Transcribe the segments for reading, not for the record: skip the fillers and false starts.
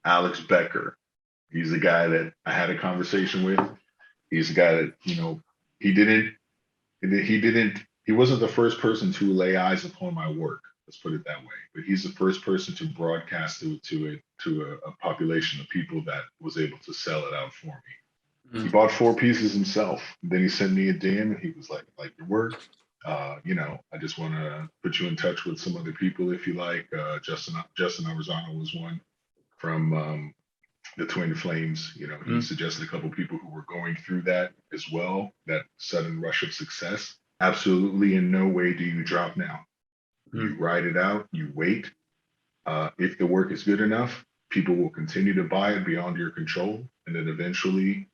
Alex Becker. He's the guy that I had a conversation with. He's the guy that, he didn't, he wasn't the first person to lay eyes upon my work. Let's put it that way. But he's the first person to broadcast it to a population of people that was able to sell it out for me. He bought 4 pieces himself. Then he sent me a DM and he was like your work. I just want to put you in touch with some other people if you like. Justin Arizona was one from the Twin Flames. He suggested a couple of people who were going through that as well, that sudden rush of success. Absolutely in no way do you drop now. You ride it out, you wait. If the work is good enough, people will continue to buy it beyond your control. And then eventually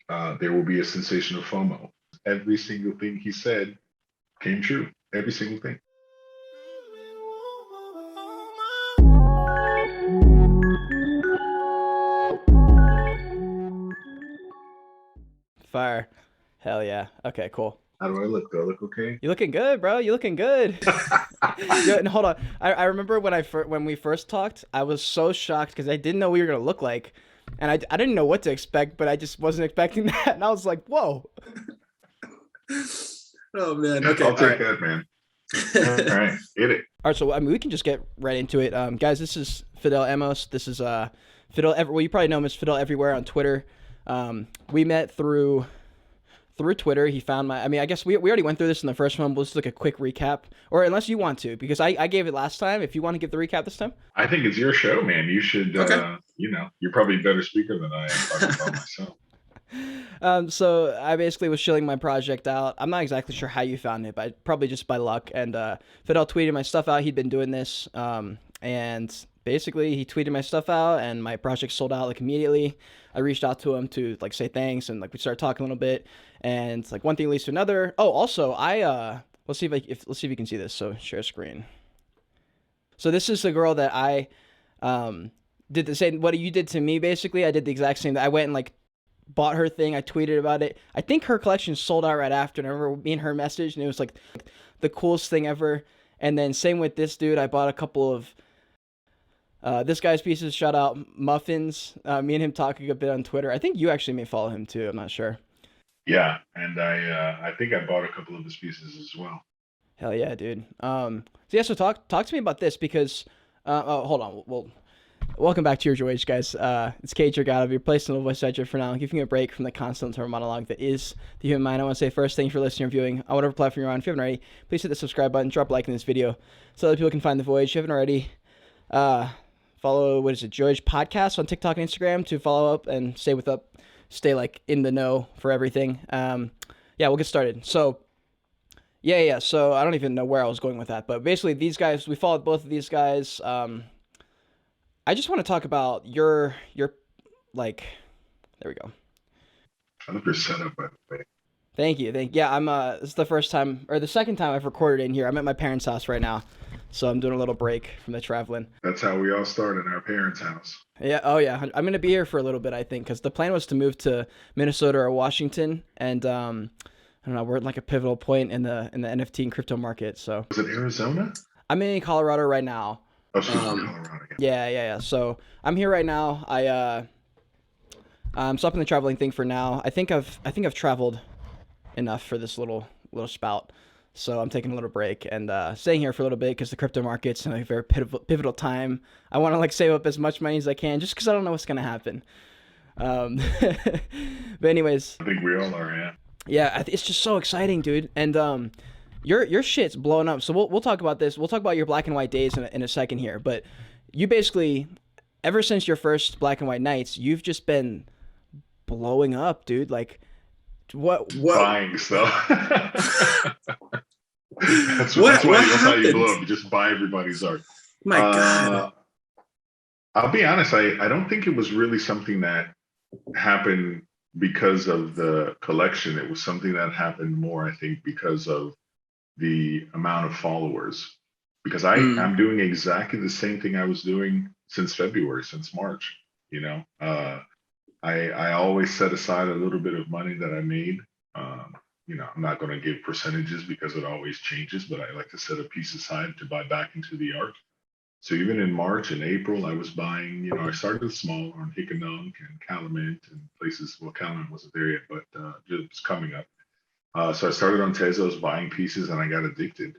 there will be a sensation of FOMO. Every single thing he said came true. Every single thing. Fire. Hell yeah. Okay, cool. How do I look? Do I look okay? You looking good, bro. You looking good. Yo, and hold on. I remember when we first talked, I was so shocked because I didn't know what you were gonna look like, and I didn't know what to expect, but I just wasn't expecting that, and I was like, whoa. Oh man. Okay. I'll take that, man. All right, get it. All right, so I mean, we can just get right into it, guys. This is Fidel Amos. This is Fidel. Well, you probably know him as Fidel everywhere on Twitter. We met through Twitter. He found my, I guess we already went through this in the first one, but let's look a quick recap, or unless you want to, because I gave it last time. If you want to give the recap this time. I think it's your show, man. You should, okay. You're probably a better speaker than I am talking about myself. So I basically was shilling my project out. I'm not exactly sure how you found it, but probably just by luck. And Fidel tweeted my stuff out. He'd been doing this, and basically he tweeted my stuff out, and my project sold out like immediately. I reached out to him to like say thanks, and like we started talking a little bit, and like one thing leads to another. Oh, also let's see if you can see this. So share screen. So this is the girl that I did the same. What you did to me, basically, I did the exact same. I went and like bought her thing. I tweeted about it. I think her collection sold out right after. And I remember me and her message, and it was like the coolest thing ever. And then same with this dude. I bought a couple of this guy's pieces. Shout out Muffins. Me and him talking a bit on Twitter. I think you actually may follow him too. I'm not sure. Yeah, and I think I bought a couple of his pieces as well. Hell yeah, dude. So talk to me about this because hold on. Well, welcome back to your Joyage, guys. It's Cage Regata. You're placing the voice actor for now, giving you a break from the constant internal monologue that is the human mind. I want to say first, thank you for listening or viewing on whatever platform you're on. If you haven't already, please hit the subscribe button, drop a like in this video so other people can find the Voyage. If you haven't already, follow, Joyage Podcast on TikTok and Instagram to follow up and stay like in the know for everything. We'll get started. So, yeah. So I don't even know where I was going with that, but basically these guys, we followed both of these guys. I just want to talk about your like, there we go. I love your setup, by the way. Thank you. Yeah, this is the first time, or the second time I've recorded in here. I'm at my parents' house right now, so I'm doing a little break from the traveling. That's how we all start in our parents' house. Yeah. Oh yeah. I'm going to be here for a little bit, I think, because the plan was to move to Minnesota or Washington. And, I don't know, we're at like a pivotal point in the NFT and crypto market. So was it Arizona? I'm in Colorado right now. Oh, Colorado. Yeah. So I'm here right now. I'm stopping the traveling thing for now. I think I've traveled enough for this little spout. So I'm taking a little break and staying here for a little bit because the crypto market's in a very pivotal time. I want to like save up as much money as I can just because I don't know what's gonna happen. But anyways, I think we all are, yeah. Yeah, it's just so exciting, dude. And your shit's blowing up. So we'll talk about this. We'll talk about your black and white days in a second here. But you basically, ever since your first black and white nights, you've just been blowing up, dude. Like, what? Buying stuff. that's how you blow up. You just buy everybody's art. My God. I'll be honest. I don't think it was really something that happened because of the collection. It was something that happened more, I think, because of the amount of followers. Because I'm doing exactly the same thing I was doing since February, since March. I always set aside a little bit of money that I made. I'm not going to give percentages because it always changes, but I like to set a piece aside to buy back into the art. So even in March and April, I was buying, I started small on Hickadunk and Calumet and places. Well, Calumet wasn't there yet, but just coming up. So I started on Tezos buying pieces and I got addicted.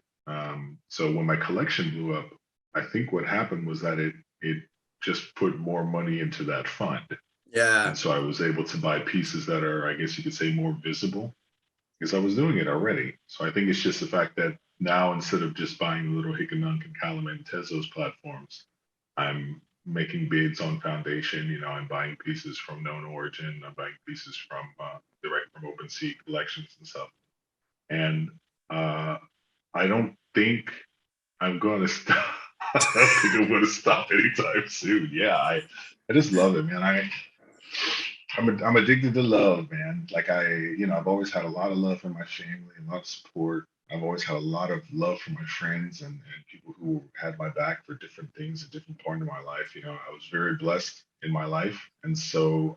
So when my collection blew up, I think what happened was that it just put more money into that fund. Yeah. And so I was able to buy pieces that are, I guess you could say, more visible because I was doing it already. So I think it's just the fact that now instead of just buying little Hickadunk and Calumet and Tezos platforms, I'm making bids on Foundation. I'm buying pieces from Known Origin. I'm buying pieces from direct from OpenSea collections and stuff. And I don't think I'm going to stop. I don't think I'm going to stop anytime soon. Yeah, I just love it, man. I'm addicted to love, man. Like I've always had a lot of love for my family, a lot of support. I've always had a lot of love for my friends and people who had my back for different things at different point in my life. I was very blessed in my life. And so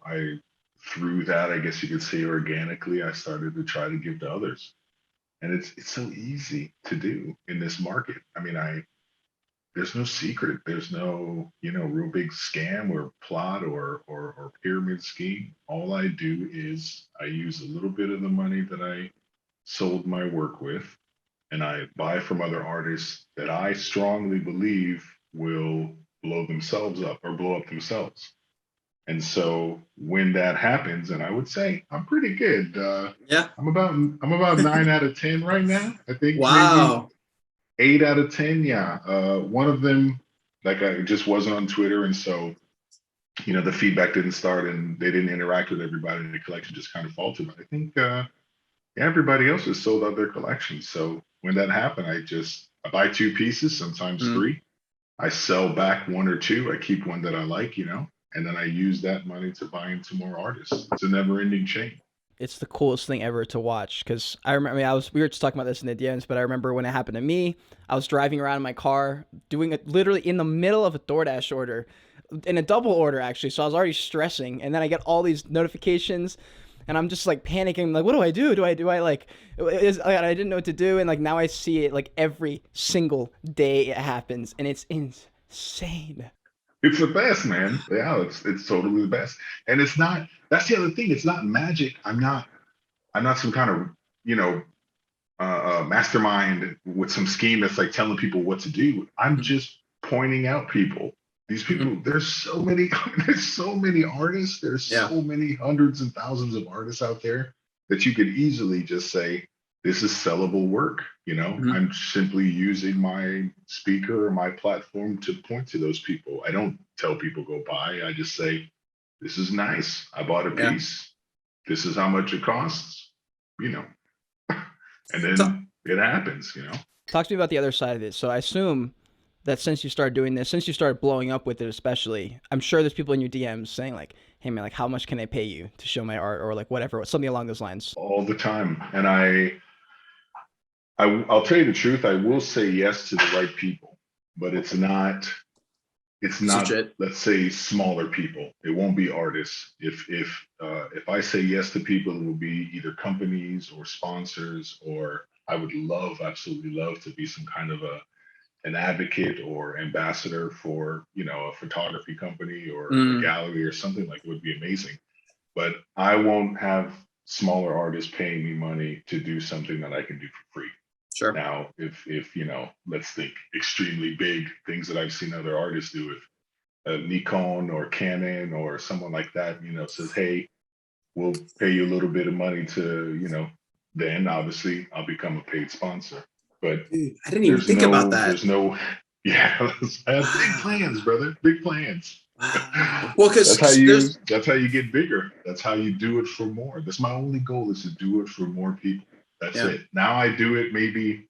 through that, I guess you could say organically, I started to try to give to others. And it's so easy to do in this market. I mean, there's no secret. There's no, real big scam or plot or pyramid scheme. All I do is I use a little bit of the money that I sold my work with, and I buy from other artists that I strongly believe will blow themselves up or blow up themselves. And so when that happens, and I would say I'm pretty good. Yeah. I'm about 9 out of 10 right now. I think maybe Wow. 8 out of 10. Yeah. One of them, like I just wasn't on Twitter, and so the feedback didn't start, and they didn't interact with everybody, and the collection just kind of faltered. But I think everybody else has sold out their collections. So when that happened, I buy two pieces, sometimes three. I sell back one or two. I keep one that I like, and then I use that money to buy into more artists. It's a never-ending chain. It's the coolest thing ever to watch because I remember. I mean, we were just talking about this in the DMs, but I remember when it happened to me. I was driving around in my car, doing it literally in the middle of a DoorDash order, in a double order actually. So I was already stressing, and then I get all these notifications, and I'm just like panicking. Like, what do I do? Do I like? I didn't know what to do, and like now I see it like every single day it happens, and it's insane. It's the best, man. Yeah, it's totally the best. And it's not. That's the other thing. It's not magic. I'm not some kind of mastermind with some scheme that's like telling people what to do. I'm just pointing out people. These people. There's so many. There's so many artists. There's so many hundreds and thousands of artists out there that you could easily just say this is sellable work. I'm simply using my speaker or my platform to point to those people. I don't tell people go buy. I just say this is nice. I bought a piece. This is how much it costs. And then it happens. Talk to me about the other side of it. So I assume that since you started doing this, since you started blowing up with it, especially, I'm sure there's people in your DMs saying like, "Hey man, like how much can I pay you to show my art?" or like whatever, something along those lines. All the time, and I'll tell you the truth. I will say yes to the right people, but it's not. Let's say smaller people. It won't be artists. If I say yes to people, it will be either companies or sponsors, or I would absolutely love to be some kind of an advocate or ambassador for a photography company or a gallery or something. Like, it would be amazing. But I won't have smaller artists paying me money to do something that I can do for free. Sure. Now, if let's think extremely big things that I've seen other artists do, if Nikon or Canon or someone like that, says, hey, we'll pay you a little bit of money to, then obviously I'll become a paid sponsor. But dude, I didn't even think about that. There's no, I have big plans, brother, big plans. Well, because that's how you get bigger. That's how you do it for more. That's my only goal, is to do it for more people. That's it. Now I do it maybe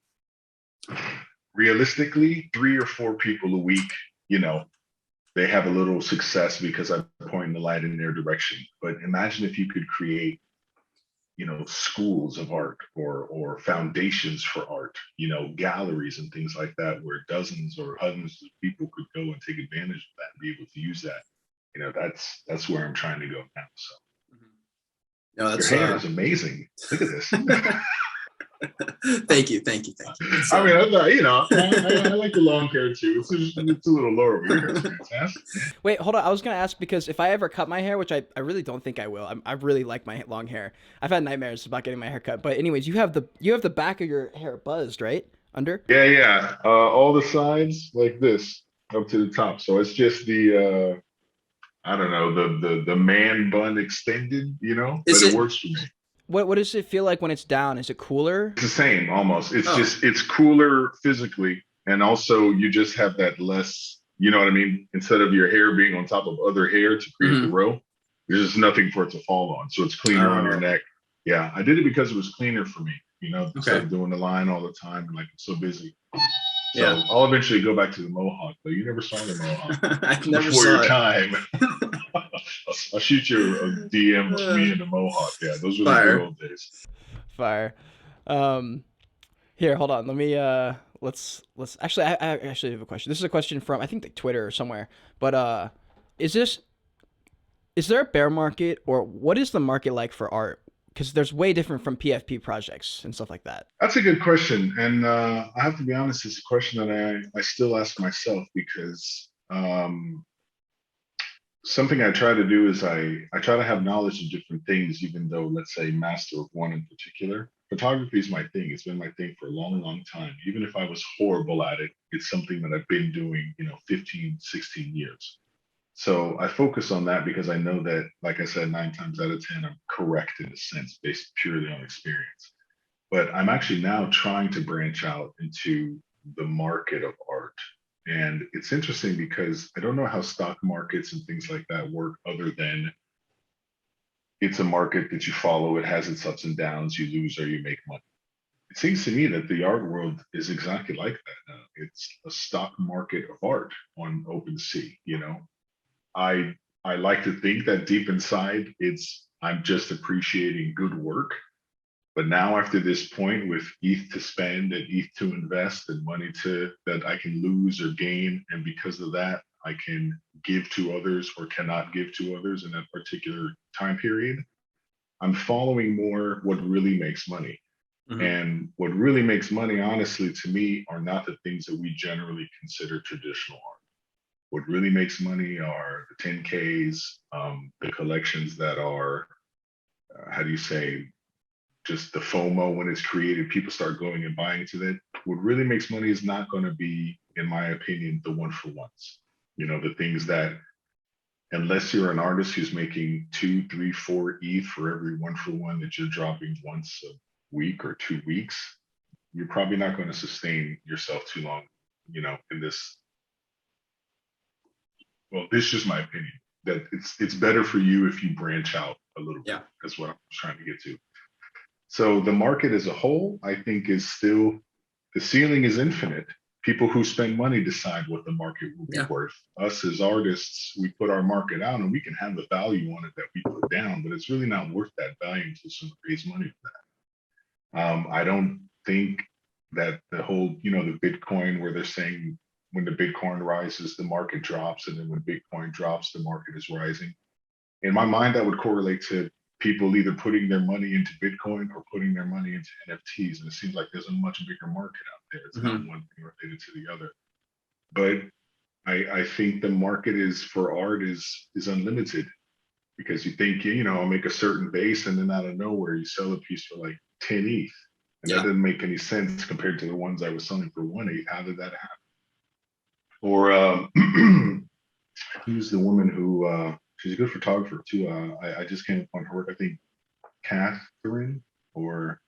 realistically 3 or 4 people a week. They have a little success because I'm pointing the light in their direction. But imagine if you could create, schools of art or foundations for art, galleries and things like that, where dozens or hundreds of people could go and take advantage of that and be able to use that. That's where I'm trying to go now. So no, your hair is amazing. Look at this. Thank you. It's, I mean, I thought, I like the long hair too. It's a little lower, but your hair's fantastic. Wait, hold on. I was gonna ask because if I ever cut my hair, which I really don't think I will. I really like my long hair. I've had nightmares about getting my hair cut. But anyways, you have the back of your hair buzzed, right? Under? Yeah. All the sides like this up to the top. So it's just the I don't know, the man bun extended, but is it it? works for me. What does it feel like when it's down? Is it cooler? It's the same almost. It's Oh. just it's cooler physically, and also you just have that less, you know what I mean? Instead of your hair being on top of other hair to create the row, there's just nothing for it to fall on. So it's cleaner on your neck. Yeah, I did it because it was cleaner for me, instead of doing the line all the time and like I'm so busy. So Yeah. I'll eventually go back to the mohawk, but you never saw the mohawk I never before saw your it. time. I'll shoot you a DM of me and the mohawk. Yeah, those were the Fire. good old days. Fire. Here, hold on. Let me let's actually I actually have a question. This is a question from I think like Twitter or somewhere. But is there a bear market, or what is the market like for art? Because there's way different from PFP projects and stuff like that. That's a good question, and I have to be honest, it's a question that I still ask myself because something I try to do is I try to have knowledge of different things, even though, let's say, master of one in particular. Photography is my thing. It's been my thing for a long, long time. Even if I was horrible at it, it's something that I've been doing, 15, 16 years. So I focus on that because I know that, like I said, 9 times out of 10, I'm correct in a sense based purely on experience. But I'm actually now trying to branch out into the market of art. And it's interesting because I don't know how stock markets and things like that work other than it's a market that you follow. It has its ups and downs. You lose or you make money. It seems to me that the art world is exactly like that now. It's a stock market of art on OpenSea. I like to think that deep inside I'm just appreciating good work. But now after this point with ETH to spend and ETH to invest and money that I can lose or gain, and because of that, I can give to others or cannot give to others in that particular time period, I'm following more what really makes money. And what really makes money, honestly, to me, are not the things that we generally consider traditional art. What really makes money are the 10Ks, the collections that are, how do you say, just the FOMO when it's created, people start going and buying into that. What really makes money is not going to be, in my opinion, the one for ones. The things that, unless you're an artist who's making 2, 3, 4 ETH for every one for one that you're dropping once a week or 2 weeks, you're probably not going to sustain yourself too long, in this. Well, this is just my opinion that it's better for you if you branch out a little bit. That's what I'm trying to get to. So the market as a whole, I think, is still, the ceiling is infinite. People who spend money decide what the market will be worth. Us as artists, we put our market out and we can have the value on it that we put down, but it's really not worth that value until someone pays money for that. I don't think that the whole, the Bitcoin where they're saying when the Bitcoin rises, the market drops, and then when Bitcoin drops, the market is rising. In my mind, that would correlate to people either putting their money into Bitcoin or putting their money into NFTs. And it seems like there's a much bigger market out there. It's not one thing related to the other. But I think the market for art is unlimited, because you think, I'll make a certain base, and then out of nowhere you sell a piece for like 10 ETH. And that doesn't make any sense compared to the ones I was selling for 1 ETH. How did that happen? Or who's the woman who she's a good photographer too. I just came upon her work. I think Catherine, or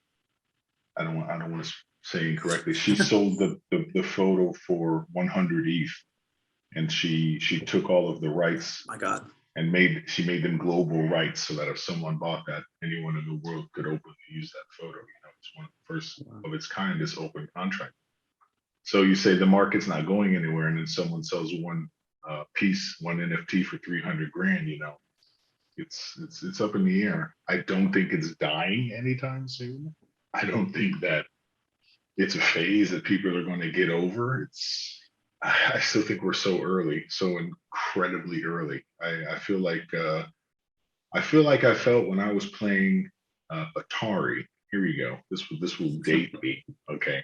I don't want to say incorrectly. She sold the photo for 100 ETH, and she took all of the rights. My God. And she made them global rights, so that if someone bought that, anyone in the world could openly use that photo. It's one of the first of its kind, this open contract. So you say the market's not going anywhere, and then someone sells one piece, one NFT for 300 grand. It's up in the air. I don't think it's dying anytime soon. I don't think that it's a phase that people are going to get over. I still think we're so early, so incredibly early. I feel like I felt when I was playing Atari, here we go. This will date me. Okay.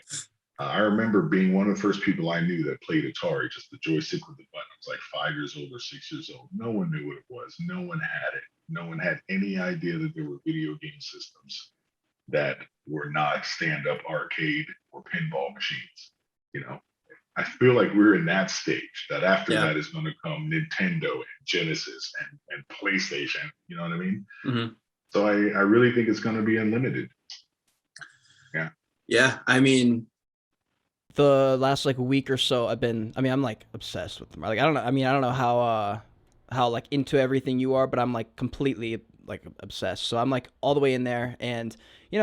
I remember being one of the first people I knew that played Atari, just the joystick with the button. I was like 5 years old or 6 years old. No one knew what it was. No one had it. No one had any idea that there were video game systems that were not stand-up arcade or pinball machines. You know, I feel like we're in that stage. That after Yeah. that is going to come Nintendo and Genesis and PlayStation. You know what I mean? Mhm. So I really think it's going to be unlimited. Yeah. Yeah. I mean, The last like week or so, I'm like obsessed with them. Like I don't know how like into everything you are, but I'm like completely like obsessed. So I'm like all the way in there, and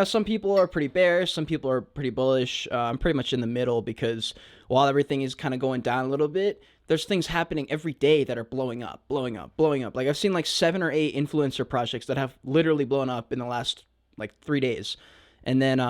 some people are pretty bearish, some people are pretty bullish. I'm pretty much in the middle because while everything is kind of going down a little bit, there's things happening every day that are blowing up, blowing up, blowing up. Like I've seen like 7 or 8 influencer projects that have literally blown up in the last like 3 days, and then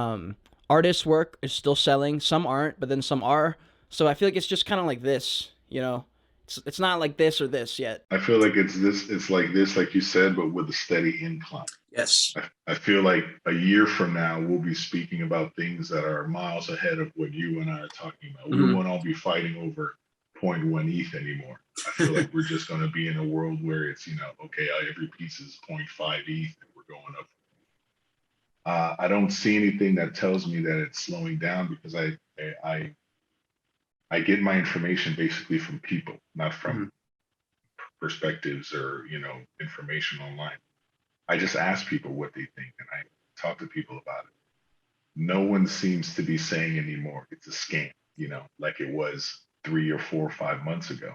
artists' work is still selling. Some aren't, but then some are. So I feel like it's just kind of like this, It's not like this or this yet. I feel like it's like this, like you said, but with a steady incline. yes. I feel like a year from now, we'll be speaking about things that are miles ahead of what you and I are talking about. We won't all be fighting over 0.1 ETH anymore. I feel like we're just going to be in a world where it's, okay, every piece is 0.5 ETH and we're going up. I don't see anything that tells me that it's slowing down because I get my information basically from people, not from perspectives or information online. I just ask people what they think and I talk to people about it. No one seems to be saying anymore it's a scam, like it was 3 or 4 or 5 months ago.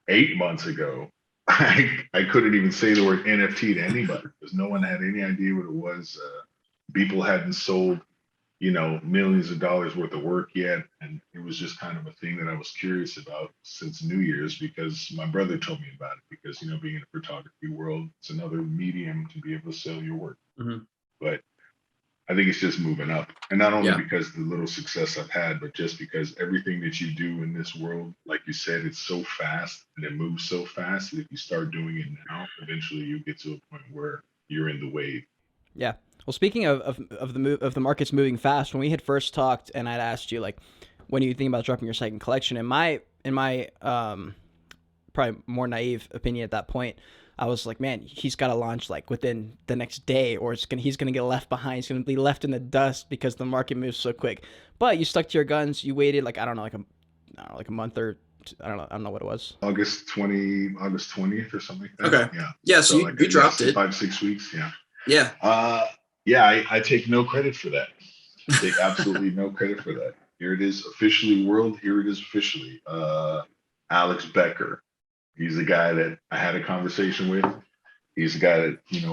8 months ago, I couldn't even say the word NFT to anybody because no one had any idea what it was. People hadn't sold, millions of dollars worth of work yet. And it was just kind of a thing that I was curious about since New Year's because my brother told me about it because, being in the photography world, it's another medium to be able to sell your work. But I think it's just moving up. And not only because of the little success I've had, but just because everything that you do in this world, like you said, it's so fast and it moves so fast that if you start doing it now, eventually you get to a point where you're in the wave. Yeah. Well, speaking of the markets moving fast, when we had first talked, and I'd asked you like, when are you thinking about dropping your second collection? In my probably more naive opinion at that point, I was like, man, he's got to launch like within the next day, or he's gonna get left behind. He's gonna be left in the dust because the market moves so quick. But you stuck to your guns. You waited like I don't know, like a month or I don't know what it was. August 20th or something like that. Okay. Yeah. So you dropped it 5-6 weeks. Yeah. Yeah. I take no credit for that. I take absolutely no credit for that. Here it is officially world. Here it is officially. Alex Becker. He's the guy that I had a conversation with. He's the guy that, he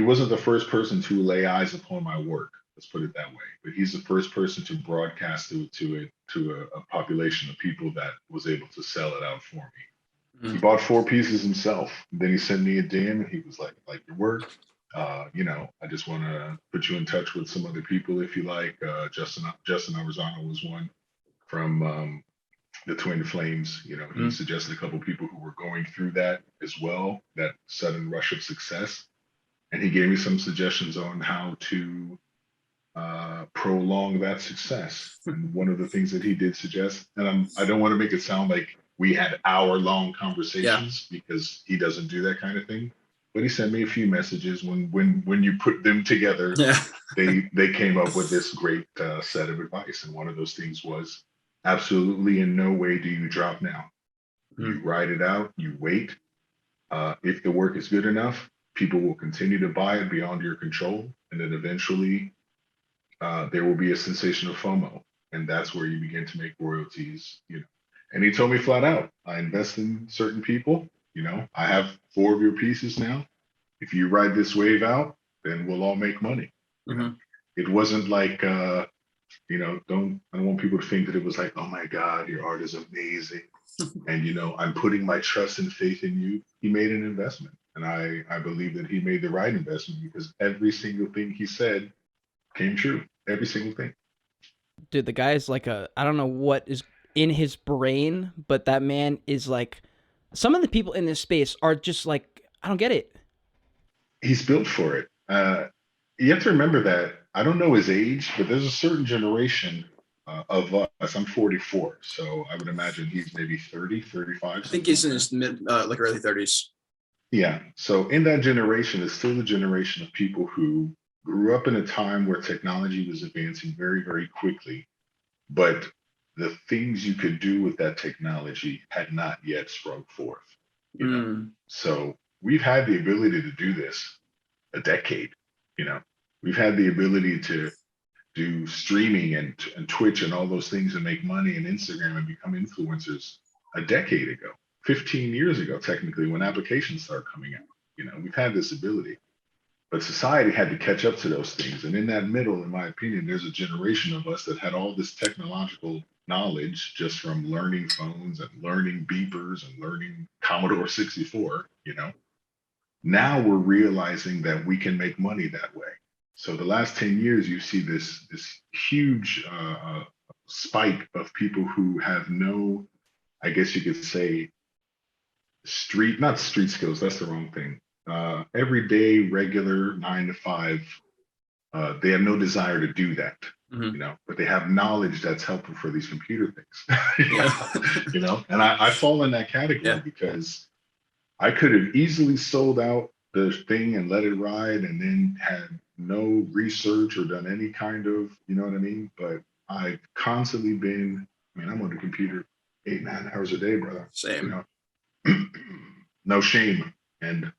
wasn't the first person to lay eyes upon my work. Let's put it that way. But he's the first person to broadcast it to a population of people that was able to sell it out for me. He bought 4 pieces himself. Then he sent me a DM and he was like your work. I just want to put you in touch with some other people if you like. Justin Arizona was one from the Twin Flames. He suggested a couple people who were going through that as well, that sudden rush of success. And he gave me some suggestions on how to prolong that success. And one of the things that he did suggest, and I don't want to make it sound like we had hour-long conversations because he doesn't do that kind of thing. But he sent me a few messages. When you put them together, they came up with this great set of advice. And one of those things was, absolutely in no way do you drop now. You ride it out, you wait. If the work is good enough, people will continue to buy it beyond your control. And then eventually there will be a sensation of FOMO. And that's where you begin to make royalties, And he told me flat out, I invest in certain people. I have 4 of your pieces now. If you ride this wave out, then we'll all make money. It wasn't like, I don't want people to think that it was like, oh my God, your art is amazing. And, I'm putting my trust and faith in you. He made an investment. And I believe that he made the right investment because every single thing he said came true. Every single thing. Dude, the guy is like I don't know what is in his brain, but that man is like, some of the people in this space are just like, I don't get it. He's built for it. You have to remember that I don't know his age, but there's a certain generation of us. I'm 44, so I would imagine he's maybe 30, 35. I think he's in his mid, like early 30s. Yeah. So in that generation, it's still the generation of people who grew up in a time where technology was advancing very, very quickly, but the things you could do with that technology had not yet sprung forth. You know, so we've had the ability to do this a decade. You know, we've had the ability to do streaming and Twitch and all those things and make money and Instagram and become influencers a decade ago, 15 years ago, technically, when applications started coming out. You know, we've had this ability, but society had to catch up to those things. And in that middle, in my opinion, there's a generation of us that had all this technological knowledge just from learning phones and learning beepers and learning Commodore 64, you know. Now we're realizing that we can make money that way. So the last 10 years, you see this huge spike of people who have no, I guess you could say, not street skills. That's the wrong thing. Everyday, regular 9 to 5. They have no desire to do that, you know, but they have knowledge that's helpful for these computer things. You know, and I fall in that category because I could have easily sold out the thing and let it ride and then had no research or done any kind of, you know what I mean? But I've constantly been, I mean, I'm on the computer 8, 9 hours a day, brother. Same. You know? No shame. And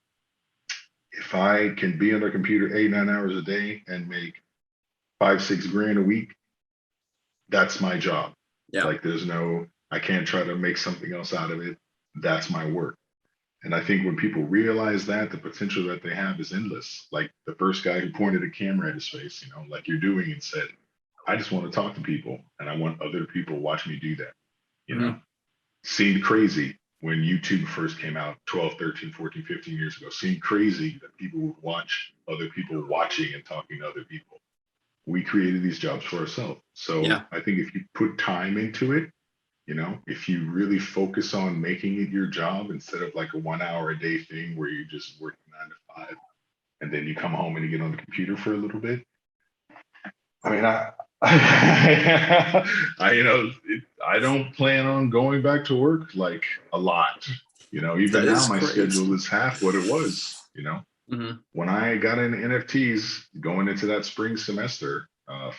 if I can be on the computer 8, 9 hours a day and make 5, 6 grand a week, that's my job. Yeah. Like I can't try to make something else out of it. That's my work. And I think when people realize that, the potential that they have is endless. Like the first guy who pointed a camera at his face, you know, like you're doing and said, I just want to talk to people and I want other people to watch me do that. You know, seemed crazy when YouTube first came out 12, 13, 14, 15 years ago. Seemed crazy that people would watch other people watching and talking to other people. We created these jobs for ourselves. So I think if you put time into it, you know, if you really focus on making it your job instead of like a 1 hour a day thing where you're just working 9 to 5 and then you come home and you get on the computer for a little bit. I mean, I don't plan on going back to work like a lot. You know, even now my schedule is half what it was, you know. When I got into NFTs going into that spring semester,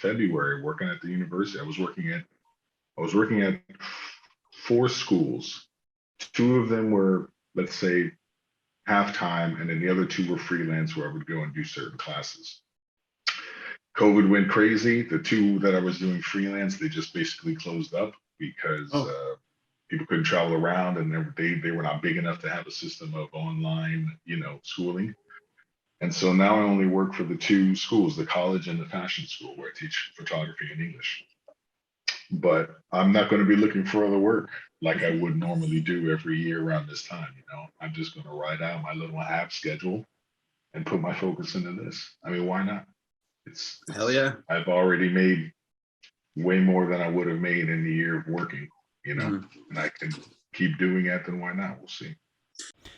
February, working at the university, I was working at 4 schools. 2 of them were, let's say, half-time, and then the other 2 were freelance where I would go and do certain classes. COVID went crazy. The 2 that I was doing freelance, they just basically closed up because people couldn't travel around and they were not big enough to have a system of online, you know, schooling. And so now I only work for the 2 schools, the college and the fashion school, where I teach photography and English. But I'm not going to be looking for other work like I would normally do every year around this time. You know, I'm just going to write out my little half schedule and put my focus into this. I mean, why not? It's hell yeah. I've already made way more than I would have made in a year of working, you know, and I can keep doing it. Then why not? We'll see.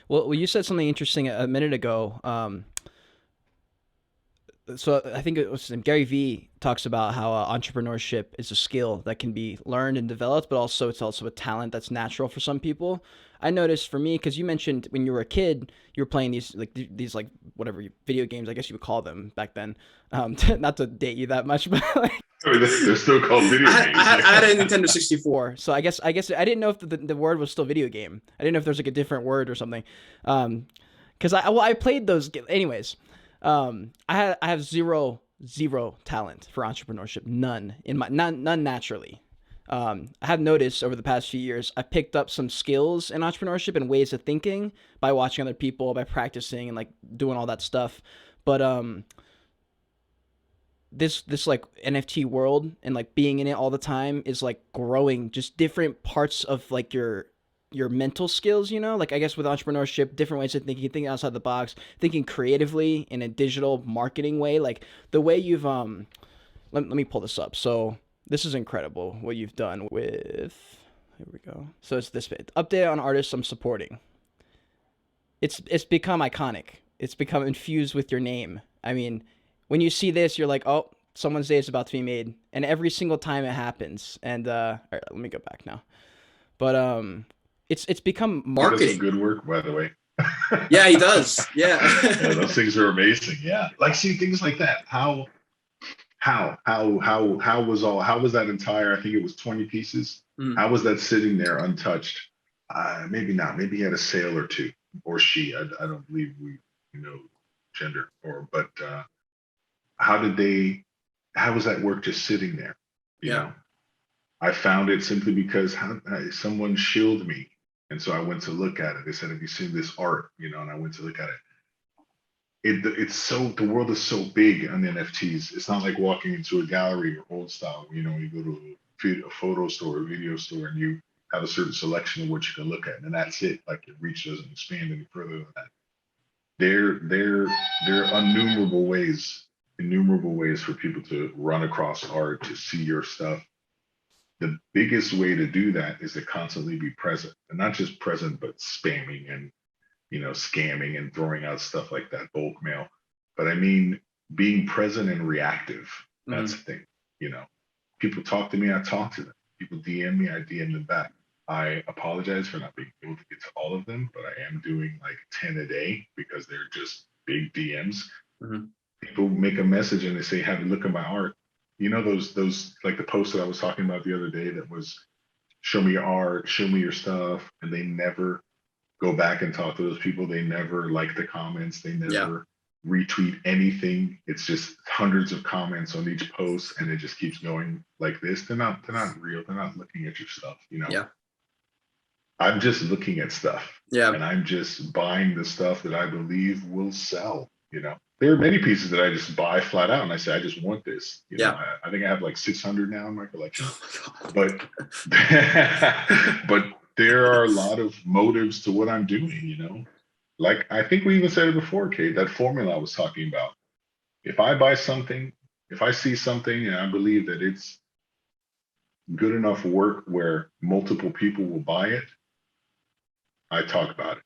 Well, you said something interesting a minute ago. So I think it was Gary Vee talks about how entrepreneurship is a skill that can be learned and developed, but also it's also a talent that's natural for some people. I noticed for me, because you mentioned when you were a kid, you were playing these like whatever video games, I guess you would call them back then. Not to date you that much, but like, they're still called video games. I had a Nintendo 64, so I guess I didn't know if the word was still video game. I didn't know if there's like a different word or something. Because I played those anyways. I have zero talent for entrepreneurship, none naturally. I have noticed over the past few years, I picked up some skills in entrepreneurship and ways of thinking by watching other people, by practicing and like doing all that stuff. But this like NFT world and like being in it all the time is like growing just different parts of like your mental skills, you know, like I guess with entrepreneurship, different ways of thinking outside the box, thinking creatively in a digital marketing way, like the way you've let me pull this up. So this is incredible what you've done with, here we go. So it's this bit, update on artists I'm supporting. It's become iconic. it's become infused with your name. I mean, when you see this, you're like, oh, someone's day is about to be made, and every single time it happens. And all right, let me go back now. But it's become He does some Marketing. good work, by the way. Yeah, he does. Yeah. Yeah, those things are amazing. Yeah, like see things like that. How was that entire? I think it was 20 pieces. Mm. How was that sitting there untouched? Maybe not. Maybe he had a sale or two, or she. I don't believe we know gender. But how did they? How was that work just sitting there? You Yeah. know, I found it simply because someone shilled me, and so I went to look at it. They said, "Have you seen this art?" You know, and I went to look at it. It's so the world is so big on NFTs. It's not like walking into a gallery or old style. You know, you go to a photo store, a video store, and you have a certain selection of what you can look at, and that's it. Like your reach doesn't expand any further than that. There are innumerable ways for people to run across art, to see your stuff. The biggest way to do that is to constantly be present, and not just present, but spamming and scamming and throwing out stuff like that, bulk mail. But I mean, being present and reactive. That's the thing. People talk to me, I talk to them. People DM me, I DM them back. I apologize for not being able to get to all of them, but I am doing like 10 a day because they're just big DMs. Mhm. People make a message and they say, have a look at my art. You know, those like the post that I was talking about the other day that was show me your art, show me your stuff, and they never go back and talk to those people. They never like the comments. They never retweet anything. It's just hundreds of comments on each post, and it just keeps going like this. They're not real. They're not looking at your stuff. Yeah. I'm just looking at stuff. Yeah. And I'm just buying the stuff that I believe will sell. There are many pieces that I just buy flat out, and I say I just want this. I think I have like 600 now in my collection. Oh my God. But but there are a lot of motives to what I'm doing. Like I think we even said it before, Kate, that formula I was talking about. If I buy something, if I see something and I believe that it's good enough work where multiple people will buy it, I talk about it.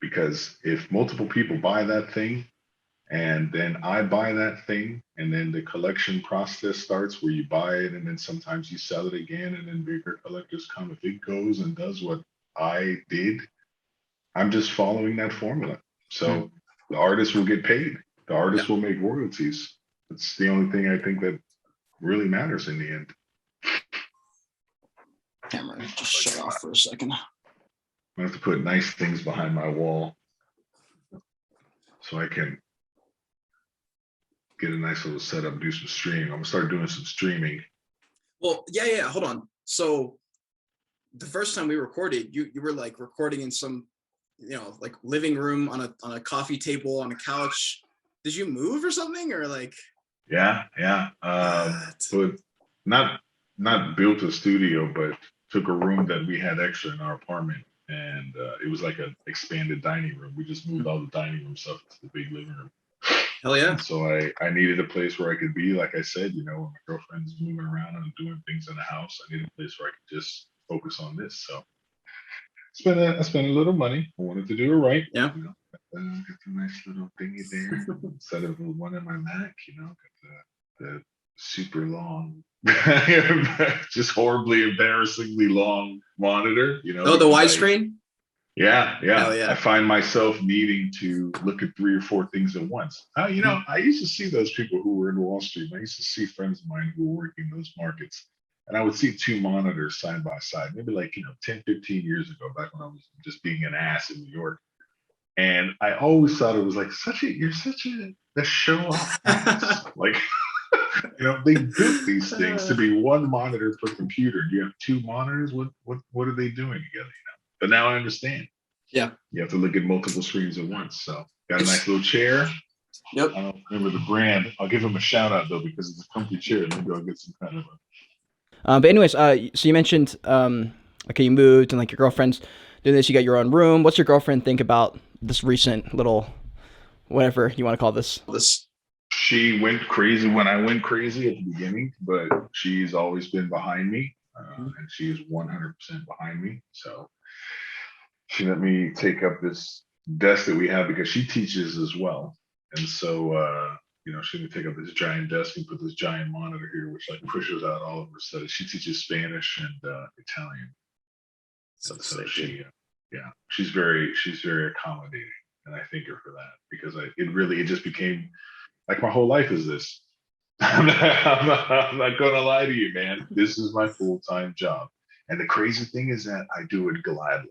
Because if multiple people buy that thing and then I buy that thing, and then the collection process starts where you buy it and then sometimes you sell it again, and then bigger collectors come. If it goes and does what I did, I'm just following that formula. So the artist will get paid. The artist will make royalties. It's the only thing I think that really matters in the end. Camera just shut off for a second. I have to put nice things behind my wall so I can get a nice little setup, do some streaming. I'm gonna start doing some streaming. Well, yeah. Hold on. So the first time we recorded, you were like recording in some, like living room on a coffee table on a couch. Did you move or something, or like? Yeah. So not built a studio, but took a room that we had extra in our apartment, and it was like an expanded dining room. We just moved all the dining room stuff to the big living room. Hell yeah. And so I needed a place where I could be, like I said, when my girlfriend's moving around and doing things in the house, I needed a place where I could just focus on this. So I spent a little money. I wanted to do it right. Yeah. Get the nice little thingy there instead of the one in my Mac. Got the super long, just horribly, embarrassingly long monitor. Oh, the widescreen. Yeah. Hell yeah. I find myself needing to look at 3 or 4 things at once. I used to see those people who were in Wall Street. I used to see friends of mine who were working those markets, and I would see 2 monitors side by side, maybe like 10, 15 years ago, back when I was just being an ass in New York. And I always thought it was like you're such a show off ass. Like, they built these things to be 1 monitor per computer. You have 2 monitors. What are they doing together? But now I understand. Yeah. You have to look at multiple screens at once. So got a nice little chair. Yep. I don't remember the brand. I'll give them a shout out though, because it's a comfy chair. Maybe I'll get some kind of But anyways, so you mentioned, okay, you moved and like your girlfriend's doing this. You got your own room. What's your girlfriend think about this recent little, whatever you want to call this? She went crazy when I went crazy at the beginning, but she's always been behind me, and she is 100% behind me. So she let me take up this desk that we have because she teaches as well. And so, she would take up this giant desk and put this giant monitor here, which like pushes out all of her studies. She teaches Spanish and Italian. So And so sick, she, dude. she's very accommodating, and I thank her for that because it just became like my whole life is this. I'm not gonna lie to you, man. This is my full-time job, and the crazy thing is that I do it gladly.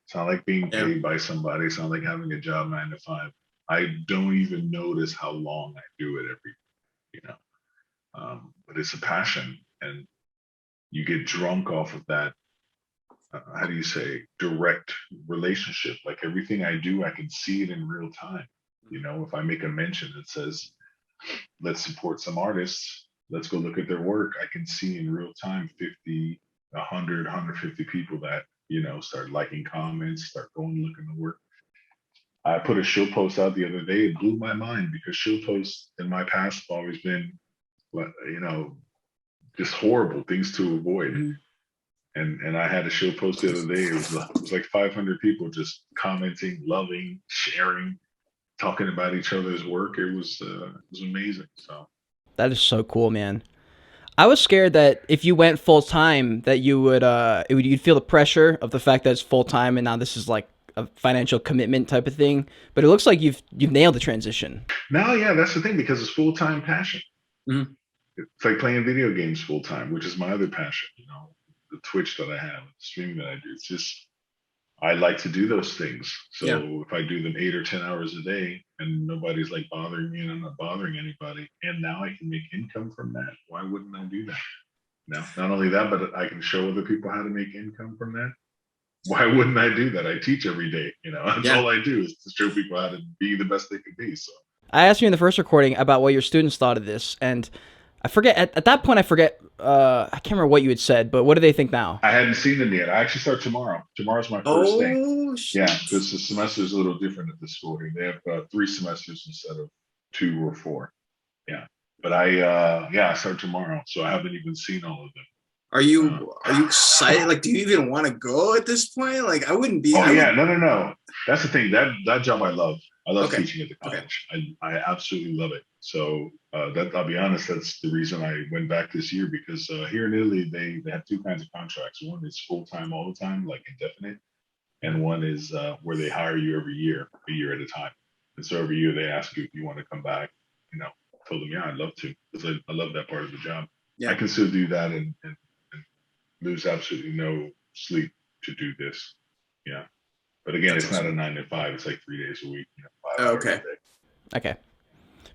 It's not like being Yeah. paid by somebody. It's not like having a job 9 to 5. I don't even notice how long I do it every, you know. But it's a passion, and you get drunk off of that. How do you say, direct relationship? Like everything I do, I can see it in real time. If I make a mention that says, let's support some artists, let's go look at their work, I can see in real time 50, 100, 150 people that, start liking comments, start going looking the work. I put a show post out the other day. It blew my mind because show posts in my past have always been, just horrible things to avoid. Mhm. And I had a show post the other day. It was like 500 people just commenting, loving, sharing, talking about each other's work. It was amazing. So That is so cool, man. I was scared that if you went full time, that you'd feel the pressure of the fact that it's full time and now this is like a financial commitment type of thing. But it looks like you've nailed the transition. now, yeah, that's the thing because it's full time passion. Mhm. It's like playing video games full time, which is my other passion. The Twitch that I have, the streaming that I do. It's just I like to do those things. So Yeah. if I do them 8 or 10 hours a day and nobody's like bothering me and I'm not bothering anybody, and now I can make income from that, why wouldn't I do that? Now, not only that, but I can show other people how to make income from that. Why wouldn't I do that? I teach every day. That's Yeah. all I do is to show people how to be the best they can be. So I asked you in the first recording about what your students thought of this, and I forget at that point. I can't remember what you had said, but what do they think now? I hadn't seen them yet. I actually start tomorrow. Tomorrow's my first day. Oh shit. Yeah, because the semester is a little different at the school here. They have 3 semesters instead of 2 or 4. Yeah, but I start tomorrow, so I haven't even seen all of them. Are you excited? Like, do you even want to go at this point? Like, I wouldn't be. No. That's the thing. That job I love. I love Okay. teaching at the college. I absolutely love it. So I'll be honest. That's the reason I went back this year because here in Italy they have 2 kinds of contracts. One is full time all the time, like indefinite, and one is where they hire you every year, a year at a time. And so every year they ask you if you want to come back. I told them, yeah, I'd love to because I love that part of the job. Yeah. I can still do that and lose absolutely no sleep to do this. Yeah. But again, That's it's awesome. not a 9 to 5. It's like 3 days a week. 5 Oh, hours okay. a day. Okay,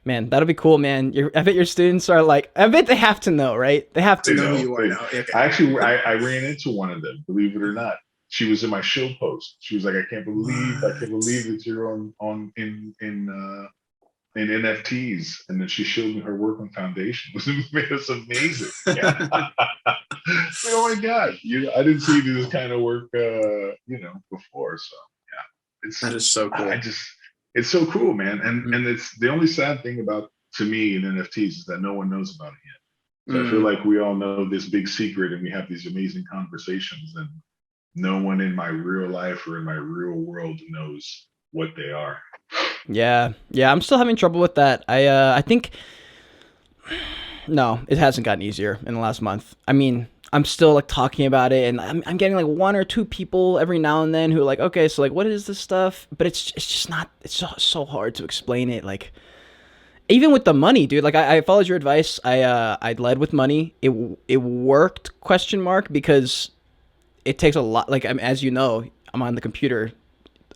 man, that'll be cool, man. I bet your students are like, I bet they have to know, right? They have to To know. know who you are now. Okay. I ran into one of them, believe it or not. She was in my show post. She was like, I can't believe that you're on in NFTs. And then she showed me her work on Foundation. It was amazing. Yeah. Oh my God. I didn't see this kind of work before. So yeah. That is so cool. It's so cool, man. And it's the only sad thing to me in NFTs is that no one knows about it yet. So I feel like we all know this big secret and we have these amazing conversations and no one in my real life or in my real world knows what they are. Yeah, I'm still having trouble with that. I think no, it hasn't gotten easier in the last month. I mean, I'm still like talking about it, and I'm getting like 1 or 2 people every now and then who are like, okay, so like, what is this stuff? But it's just not. It's so hard to explain it. Like, even with the money, dude. Like, I followed your advice. I led with money. It worked? Because it takes a lot. Like, as you know, I'm on the computer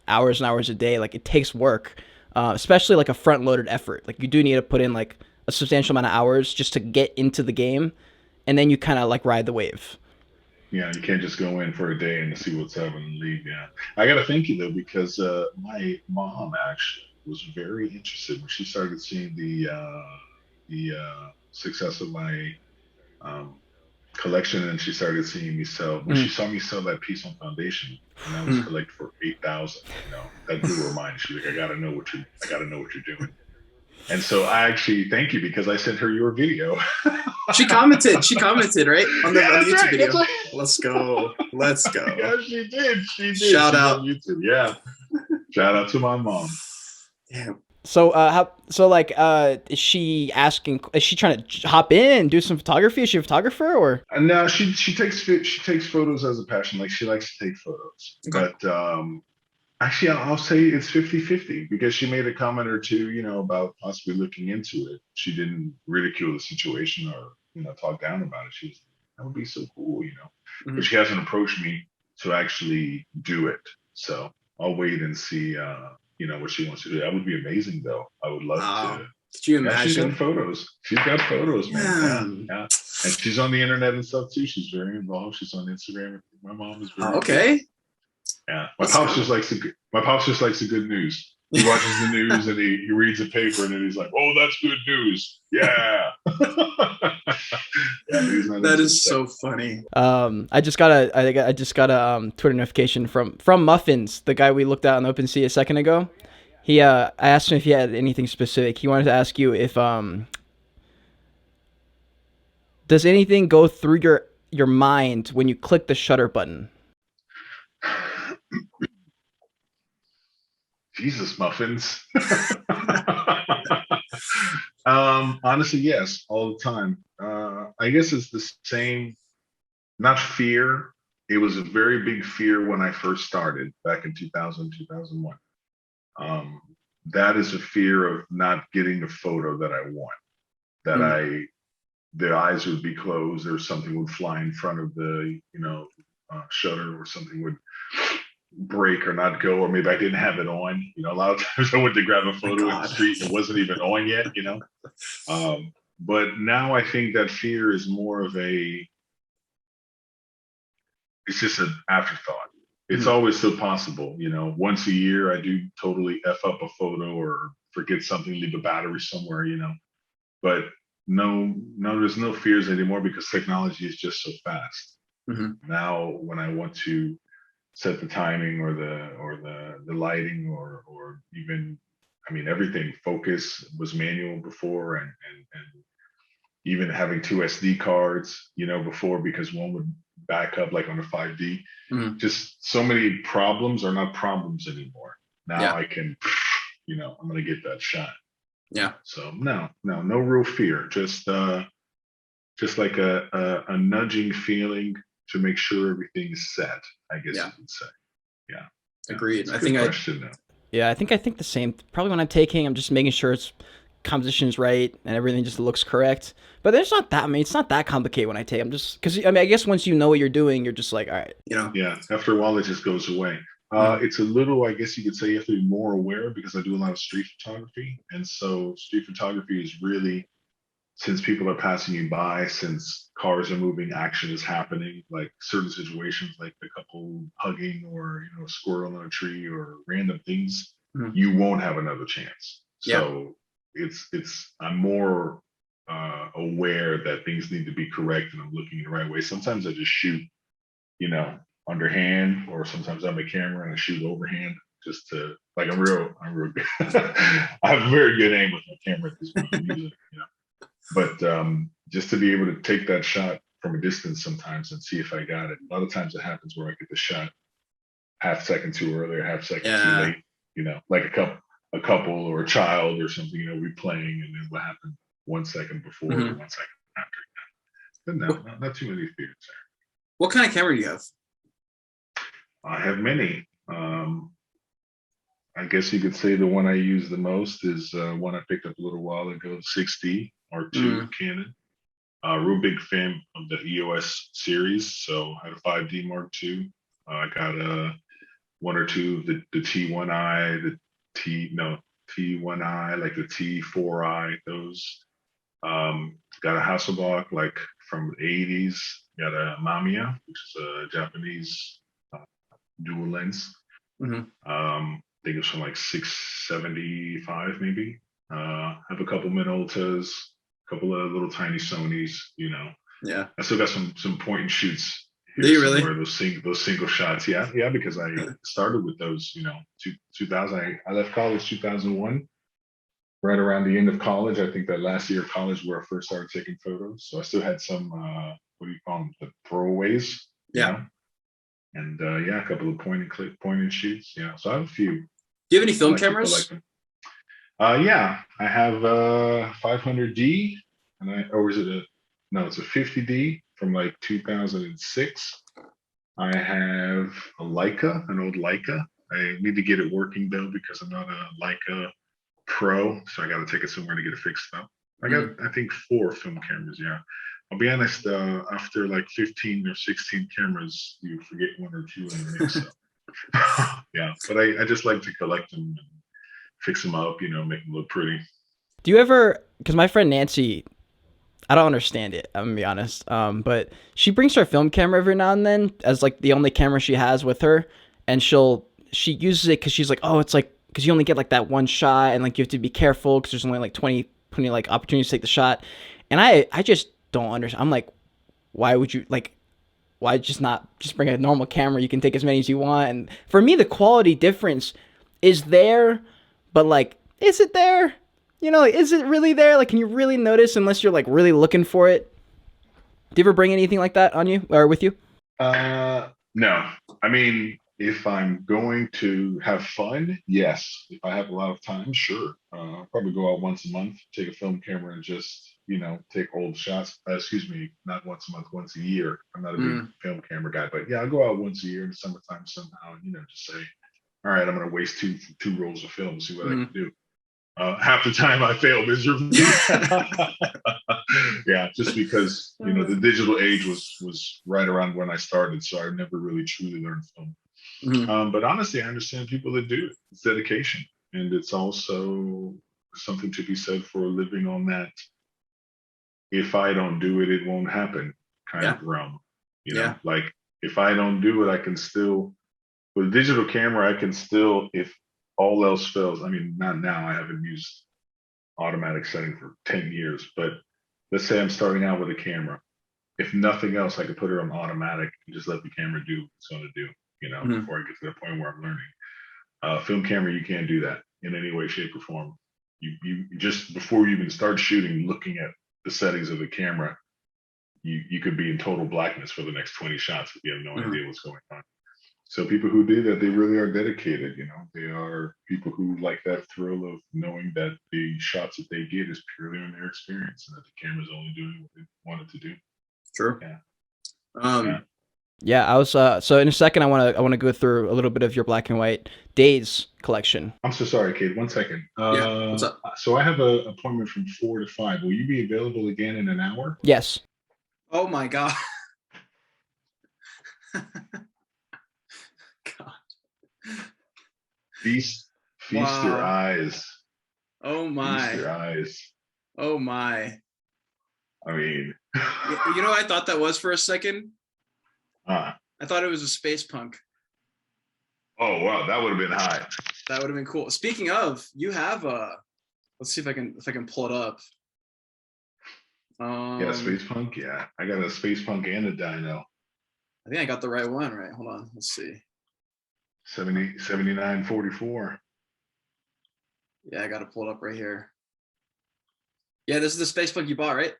hours and hours a day. Like, it takes work, especially like a front loaded effort. Like, you do need to put in like a substantial amount of hours just to get into the game, and then you kind of like ride the wave. Yeah, you can't just go in for a day and see what's up and leave. Yeah, I got to thank you though because my mom actually was very interested when she started seeing the success of my collection, and she started seeing me sell. When she saw me sell that piece on Foundation, and that was for 8,000. That blew her mind. She's like, I gotta know what you're doing. And so I actually thank you because I sent her your video. She commented, right? On the YouTube video. Right. Let's go. Yeah, she did. Shout out. On YouTube. Yeah. Shout out to my mom. Damn. So is she asking? Is she trying to hop in and do some photography? Is she a photographer or? And now she takes photos as a passion. Like she likes to take photos. Okay. But actually, I'll say it's 50-50 because she made a comment or two, about possibly looking into it. She didn't ridicule the situation or, talk down about it. She was like, that would be so cool. Mhm. But she hasn't approached me to actually do it. So I'll wait and see, what she wants to do. That would be amazing, though. I would love Wow. to. Could you Yeah, she's got imagine? photos. She's got photos, man. Yeah. Yeah. And she's on the internet and stuff too. She's very involved. She's on Instagram. My mom is very Oh, okay. yeah. My That's pops good. just likes the good news. He watches the news and he reads a paper and then he's like, "Oh, that's good news." Yeah. Yeah, he's not That into is stuff. so funny. I just got a Twitter notification from Muffins, the guy we looked at on OpenSea a second ago. I asked him if he had anything specific. He wanted to ask you if does anything go through your mind when you click the shutter button? Jesus, muffins. Honestly, yes, all the time. I guess it's the same, not fear. It was a very big fear when I first started back in 2000, 2001. That is a fear of not getting the photo that I want, that Mm. the eyes would be closed or something would fly in front of the, shutter or something would break or not go, or maybe I didn't have it on. A lot of times I went to grab a My photo in the God. street and it wasn't even on yet. But now I think that fear is more of it's just an afterthought. It's Mhm. always still possible. Once a year I do totally F up a photo or forget something, leave a battery somewhere. But no, there's no fears anymore because technology is just so fast. Mhm. Now when I want to set the timing or the lighting or even everything, focus was manual before, and even having two SD cards before, because one would back up like on a 5D. Mhm. Just so many problems are not problems anymore. Now Yeah. I can, I'm gonna get that shot. Yeah. So no real fear, just like a nudging feeling to make sure everything is set, I guess Yeah. you could say. Yeah. Agreed. It's a I good think question though. Yeah, I think the same. Probably when I'm taking, I'm just making sure it's composition's right and everything just looks correct. But there's not that. I mean, it's not that complicated when I take. I'm just because I guess once you know what you're doing, you're just like, all right. Yeah. After a while, it just goes away. Mhm. It's a little, I guess you could say, you have to be more aware because I do a lot of street photography, and so street photography is really, since people are passing you by, since cars are moving, action is happening, like certain situations, like a couple hugging or a squirrel on a tree or random things, Mhm. you won't have another chance. Yeah. So I'm more aware that things need to be correct and I'm looking the right way. Sometimes I just shoot, you know, underhand, or sometimes I'm a camera and I shoot overhand just to like I'm real good. I have very good aim with my camera at this point. I'm using it. But just to be able to take that shot from a distance sometimes and see if I got it. A lot of times it happens where I get the shot half second too early or half second too Yeah. late. Like a couple or a child or something. We playing, and then what happened 1 second before or Mhm. 1 second after. But no, What, not too many fears what kind of camera do you have? there. I have many. I guess you could say the one I use the most is one I picked up a little while ago, 6D R2 Mm. Canon. Real big fan of the EOS series, so I had a 5D Mark II. I got one or two of the T1i, the T1i, like the T4i, those. Got a Hasselblad like from the 80s. Got a Mamiya, which is a Japanese uh, dual lens. Mhm. I think it's from like 675 maybe. Have a couple Minoltas, a couple of little tiny Sonys. Yeah. I still got some point and shoots Do here you really? somewhere. Those single shots. Yeah, because I started with those. 2000. I left college 2001. Right around the end of college, I think that last year of college where I first started taking photos. So I still had some. What do you call them? The throwaways. You Yeah. know. And yeah, a couple of point and shoots. So I have a few. Do you have any I film like to cameras? collect them. Yeah, I have 500D, or is it no, it's a 50D from like 2006. I have a Leica, an old Leica. I need to get it working though because I'm not a Leica pro, so I got to take it somewhere to get it fixed up. I got, Mm. I think, 4 film cameras. Yeah, I'll be honest. After like 15 or 16 cameras, you forget 1 or 2 in the mix. So yeah, but I just like to collect them and fix them up, make them look pretty. Do you ever? Because my friend Nancy, I don't understand it. I'm gonna be honest. But she brings her film camera every now and then as like the only camera she has with her, and she uses it because she's like, oh, it's like because you only get like that one shot, and like you have to be careful because there's only like 20 like opportunities to take the shot, and I just don't understand. I'm like, why would you like? Why just not just bring a normal camera? You can take as many as you want, and for me, the quality difference is there, but like, is it there? Like, is it really there? Like, can you really notice unless you're like really looking for it? Do you ever bring anything like that on you or with you? No, I mean, if I'm going to have fun, yes. If I have a lot of time, sure. I'll probably go out once a month, take a film camera, and just take old shots. Excuse me, not once a month, once a year. I'm not a big Mm. film camera guy, but yeah, I'll go out once a year in the summertime somehow, and just say, all right, I'm going to waste two rolls of film, see what I can Mm. do. Half the time I fail miserably. Yeah, just because the digital age was right around when I started, so I never really truly learned film. Mm. But honestly, I understand people that do it. It's dedication, and it's also something to be said for living on that. If I don't do it, it won't happen kind Yeah. of realm. Yeah. Like if I don't do it, I can still with a digital camera, I can still, if all else fails. I mean, not now. I haven't used automatic setting for 10 years, but let's say I'm starting out with a camera. If nothing else, I could put it on automatic and just let the camera do what it's going to do, Mm. before I get to the point where I'm learning. Film camera, you can't do that in any way, shape, or form. You just before you even start shooting, looking at the settings of the camera, you could be in total blackness for the next 20 shots if you have no Mm. idea what's going on. So people who do that, they really are dedicated. They are people who like that thrill of knowing that the shots that they get is purely on their experience and that the camera's only doing what it wanted to do. True. Yeah, yeah. Um. Yeah, I was. So in a second, I want to go through a little bit of your black and white days collection. I'm so sorry, Kate. 1 second. Yeah. What's up? So I have an appointment from 4 to 5. Will you be available again in an hour? Yes. Oh my God. God. Feast your Wow. eyes. Oh Feast my. your eyes. Oh my. I mean, You know what I thought that was for a second? uh, I thought it was a space punk. oh wow, that would have been high. That would have been cool. Speaking of, you have let's see if I can pull it up. Yeah, space punk. Yeah, I got a space punk and a dyno. I think I got the right one, right? Hold on, let's see. 7944. Yeah, I got to pull it up right here. Yeah, this is the space punk you bought, right?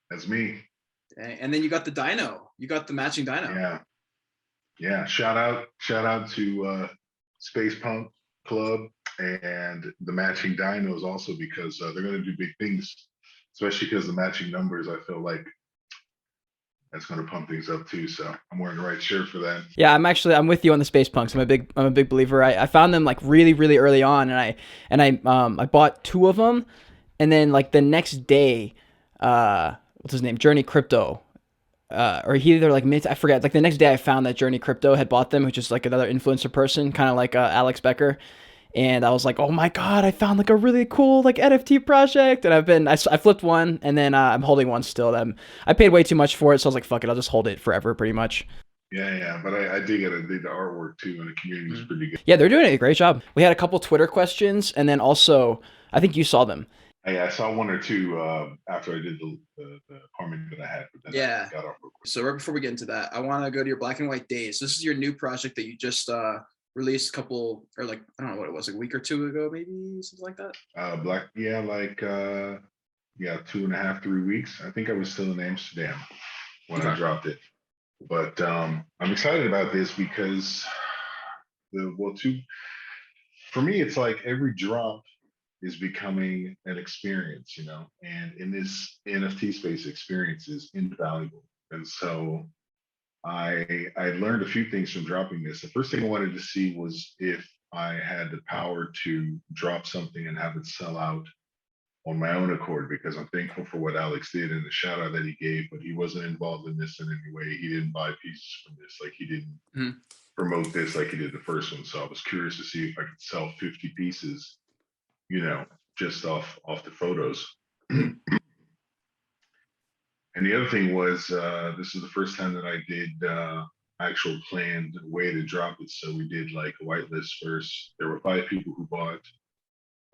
That's me. And then you got the dyno. You got the matching dyno. Yeah. Yeah. Shout out to Space Punk Club and the matching dynos also because they're going to do big things, especially because the matching numbers, I feel like that's going to pump things up too. So I'm wearing the right shirt for that. Yeah, I'm with you on the space punks. I'm a big believer. I found them like really really early on, and I bought 2 of them, and then like the next day, what's his name, Journey Crypto, or he either like I forget. Like the next day, I found that Journey Crypto had bought them, which is like another influencer person, kind of like Alex Becker. And I was like, oh my God, I found like a really cool like NFT project. And I flipped one, and then I'm holding one still. I paid way too much for it. So I was like, fuck it, I'll just hold it forever pretty much. Yeah, but I dig it. I dig the artwork too, and the community is pretty good. Yeah, they're doing a great job. We had a couple Twitter questions, and then also, I think you saw them. I saw 1 or 2 after I did the apartment that I had. But then Yeah. I got off real quick. So right before we get into that, I want to go to your black and white days. This is your new project that you just released a couple, or like, I don't know what it was, like a week or 2 ago, maybe something like that. Like 2.5, 3 weeks. I think I was still in Amsterdam when I dropped it. But I'm excited about this because for me, it's like every drop is becoming an experience, you know, and in this NFT space, experience is invaluable. And so I learned a few things from dropping this. The first thing I wanted to see was if I had the power to drop something and have it sell out on my own accord, because I'm thankful for what Alex did and the shout out that he gave, but he wasn't involved in this in any way. He didn't buy pieces from this, like he didn't promote this like he did the first one. So I was curious to see if I could sell 50 pieces, you know, just off the photos. And the other thing was, this is the first time that I did actual planned way to drop it. So we did like a whitelist first. There were 5 people who bought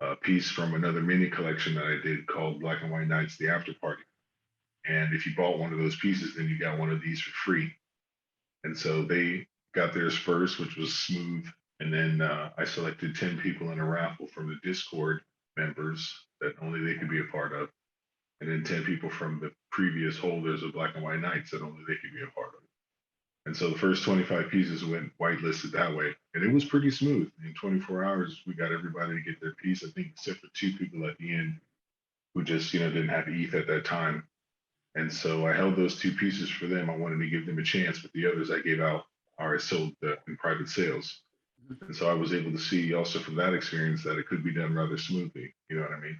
a piece from another mini collection that I did called Black and White Nights, the Afterparty. And if you bought one of those pieces, then you got one of these for free. And so they got theirs first, which was smooth. And then I selected 10 people in a raffle from the Discord members that only they could be a part of, and then 10 people from the previous holders of Black and White Nights that only they could be a part of. And so the first 25 pieces went whitelisted that way. And it was pretty smooth. In 24 hours, we got everybody to get their piece, I think, except for 2 people at the end who just, you know, didn't have ETH at that time. And so I held those 2 pieces for them. I wanted to give them a chance, but the others I gave out or I sold in private sales. And so I was able to see also from that experience that it could be done rather smoothly. You know what I mean?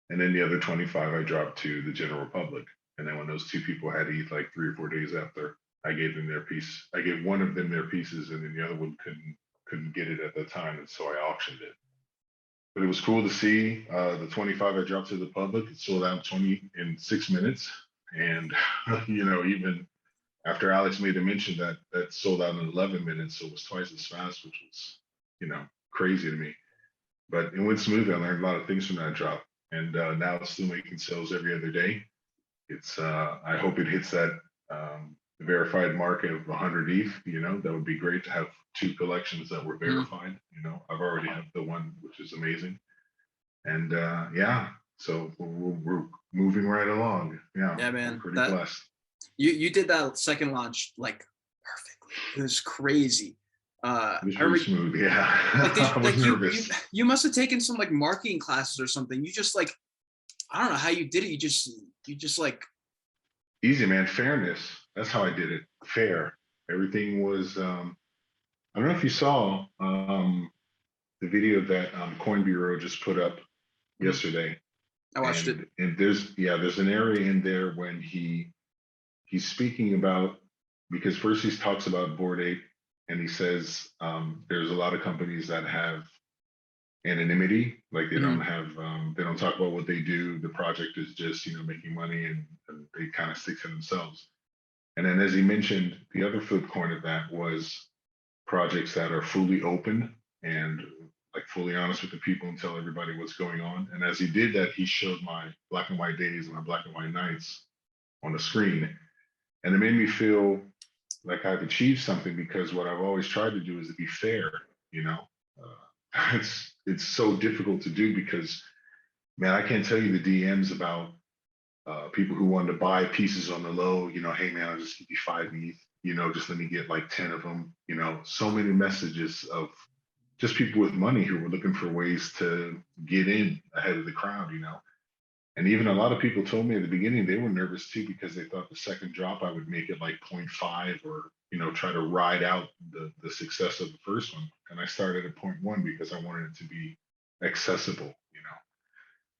And then the other 25 I dropped to the general public. And then when those 2 people had ETH like 3 or 4 days after, I gave them their piece. I gave one of them their pieces, and then the other one couldn't get it at the time, and so I auctioned it. But it was cool to see the 25 I dropped to the public. It sold out 20 in 6 minutes, and you know, even after Alex made a mention that that sold out in 11 minutes, so it was twice as fast, which was, you know, crazy to me. But it went smoothly. I learned a lot of things from that drop, and now it's still making sales every other day. It's I hope it hits that verified market of 100 ETH. You know, that would be great to have 2 collections that were verified. You know, I've already have the one, which is amazing. And yeah, so we're moving right along. Yeah, Yeah, man. I'm pretty That blessed. you did that second launch like perfectly. It was crazy. It was I pretty remember smooth. Yeah, like I was nervous. you must have taken some like marketing classes or something. You just like, I don't know how you did it. You just like, Easy, man. Fairness. That's how I did it. Fair. Everything was. I don't know if you saw the video that Coin Bureau just put up yesterday. I watched it. And there's an area in there when he's speaking about, because first he talks about Bored Ape, and he says there's a lot of companies that have anonymity, like they don't have they don't talk about what they do. The project is just, you know, making money, and they kind of stick to themselves. And then as he mentioned, the other flip coin of that was projects that are fully open and like fully honest with the people and tell everybody what's going on. And as he did that, he showed my Black and White days and my Black and White nights on the screen. And it made me feel like I've achieved something, because what I've always tried to do is to be fair, you know. It's so difficult to do because, man, I can't tell you the DMs about people who wanted to buy pieces on the low. You know, hey man, I'll just give you 5 ETH. You know, just let me get like 10 of them. You know, so many messages of just people with money who were looking for ways to get in ahead of the crowd. You know, and even a lot of people told me at the beginning they were nervous too, because they thought the second drop I would make it like 0.5, or, you know, try to ride out the success of the first one. And I started at 0.1 because I wanted it to be accessible, you know.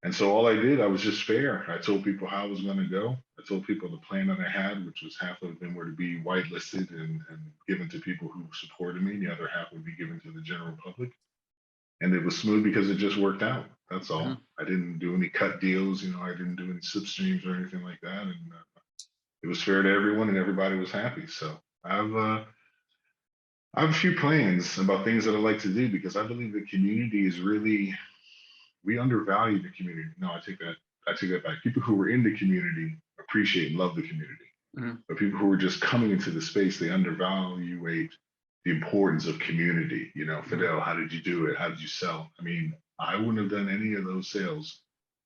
And so all I did, I was just fair. I told people how I was going to go. I told people the plan that I had, which was half of them were to be whitelisted and given to people who supported me. The other half would be given to the general public. And it was smooth because it just worked out. That's all. I didn't do any cut deals. You know, I didn't do any slipstreams or anything like that. And it was fair to everyone, and everybody was happy. So I have a few plans about things that I like to do, because I believe the community is really, we undervalue the community. No, I take that back. People who were in the community appreciate and love the community. But people who are just coming into the space, they undervalue the importance of community. You know, Fidel, how did you do it? How did you sell? I mean, I wouldn't have done any of those sales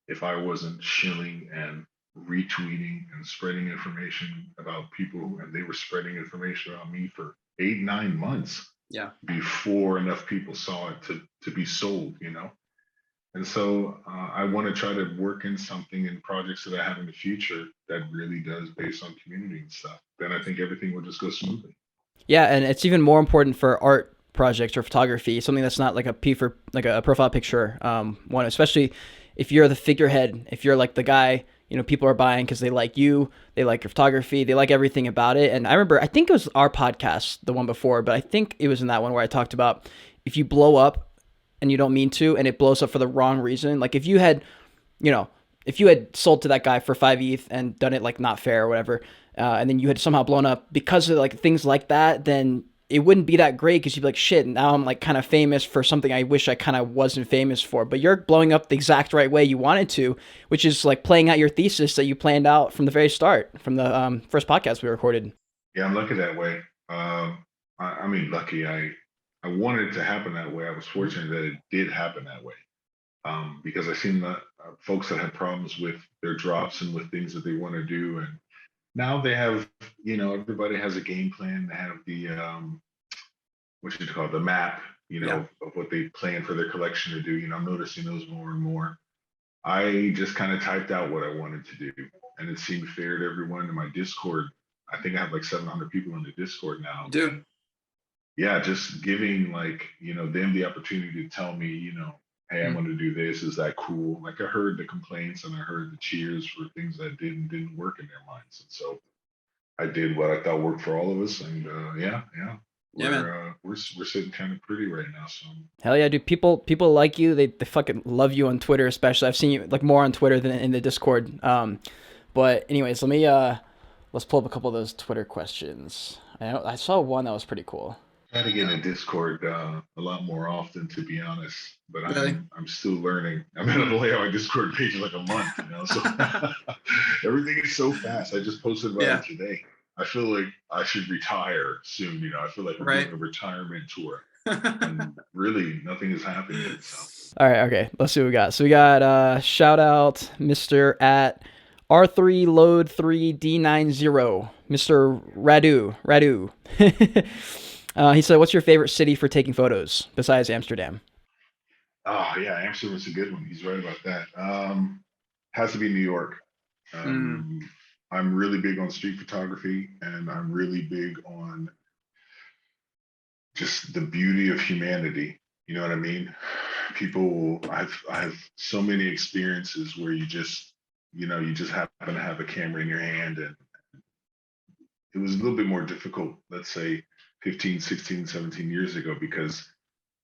if I wasn't shilling and retweeting and spreading information about people, and they were spreading information about me for 8, 9 months. Yeah. before enough people saw it to be sold, you know. And so I want to try to work in something in projects that I have in the future that really does based on community and stuff. Then I think everything will just go smoothly. Yeah, and it's even more important for art projects or photography, something that's not like a P for like a profile picture one, especially if you're the figurehead, if you're like the guy, you know, people are buying because they like you, they like your photography, they like everything about it. And I remember, I think it was our podcast, the one before, but I think it was in that one where I talked about if you blow up and you don't mean to, and it blows up for the wrong reason. Like if you had, you know, if you had sold to that guy for 5 ETH and done it like not fair or whatever, and then you had somehow blown up because of like things like that, then it wouldn't be that great because you'd be like, shit, now I'm like kind of famous for something I wish I kind of wasn't famous for. But you're blowing up the exact right way you wanted to, which is like playing out your thesis that you planned out from the very start, from the first podcast we recorded. Yeah, I'm lucky that way. I mean, lucky. I wanted it to happen that way. I was fortunate that it did happen that way. Because I've seen the folks that have problems with their drops and with things that they want to do, and now they have, you know, everybody has a game plan. They have the what you call the map, you Yeah. know, of what they plan for their collection to do. You know, I'm noticing those more and more. I just kind of typed out what I wanted to do, and it seemed fair to everyone in my Discord. I think I have like 700 people in the Discord now. You do. And yeah, just giving like, you know, them the opportunity to tell me, you know, hey, I'm going to do this. Is that cool? Like I heard the complaints and I heard the cheers for things that didn't work in their minds, and so I did what I thought worked for all of us. And Yeah, man. we're sitting kind of pretty right now. So Hell yeah, dude. People like you. They fucking love you on Twitter, especially. I've seen you like more on Twitter than in the Discord. But anyways, let's pull up a couple of those Twitter questions. I saw one that was pretty cool. try to get in Discord a lot more often, to be honest. But Really? I'm still learning. I've been able to lay out my Discord page in like a month, you know. So everything is so fast. I just posted about Yeah. it today. I feel like I should retire soon. You know, I feel like we're Right. doing a retirement tour, and really nothing has happened yet. So All right, okay. Let's see what we got. So we got shout out Mr. at R3 Load 3 D90, Mr. Radu. He said, "What's your favorite city for taking photos besides Amsterdam?" oh yeah, Amsterdam's a good one. He's right about that. Has to be New York. I'm really big on street photography, and I'm really big on just the beauty of humanity. You know what I mean? People, I've so many experiences where you just, you know, you just happen to have a camera in your hand, and it was a little bit more difficult, let's say 15, 16, 17 years ago, because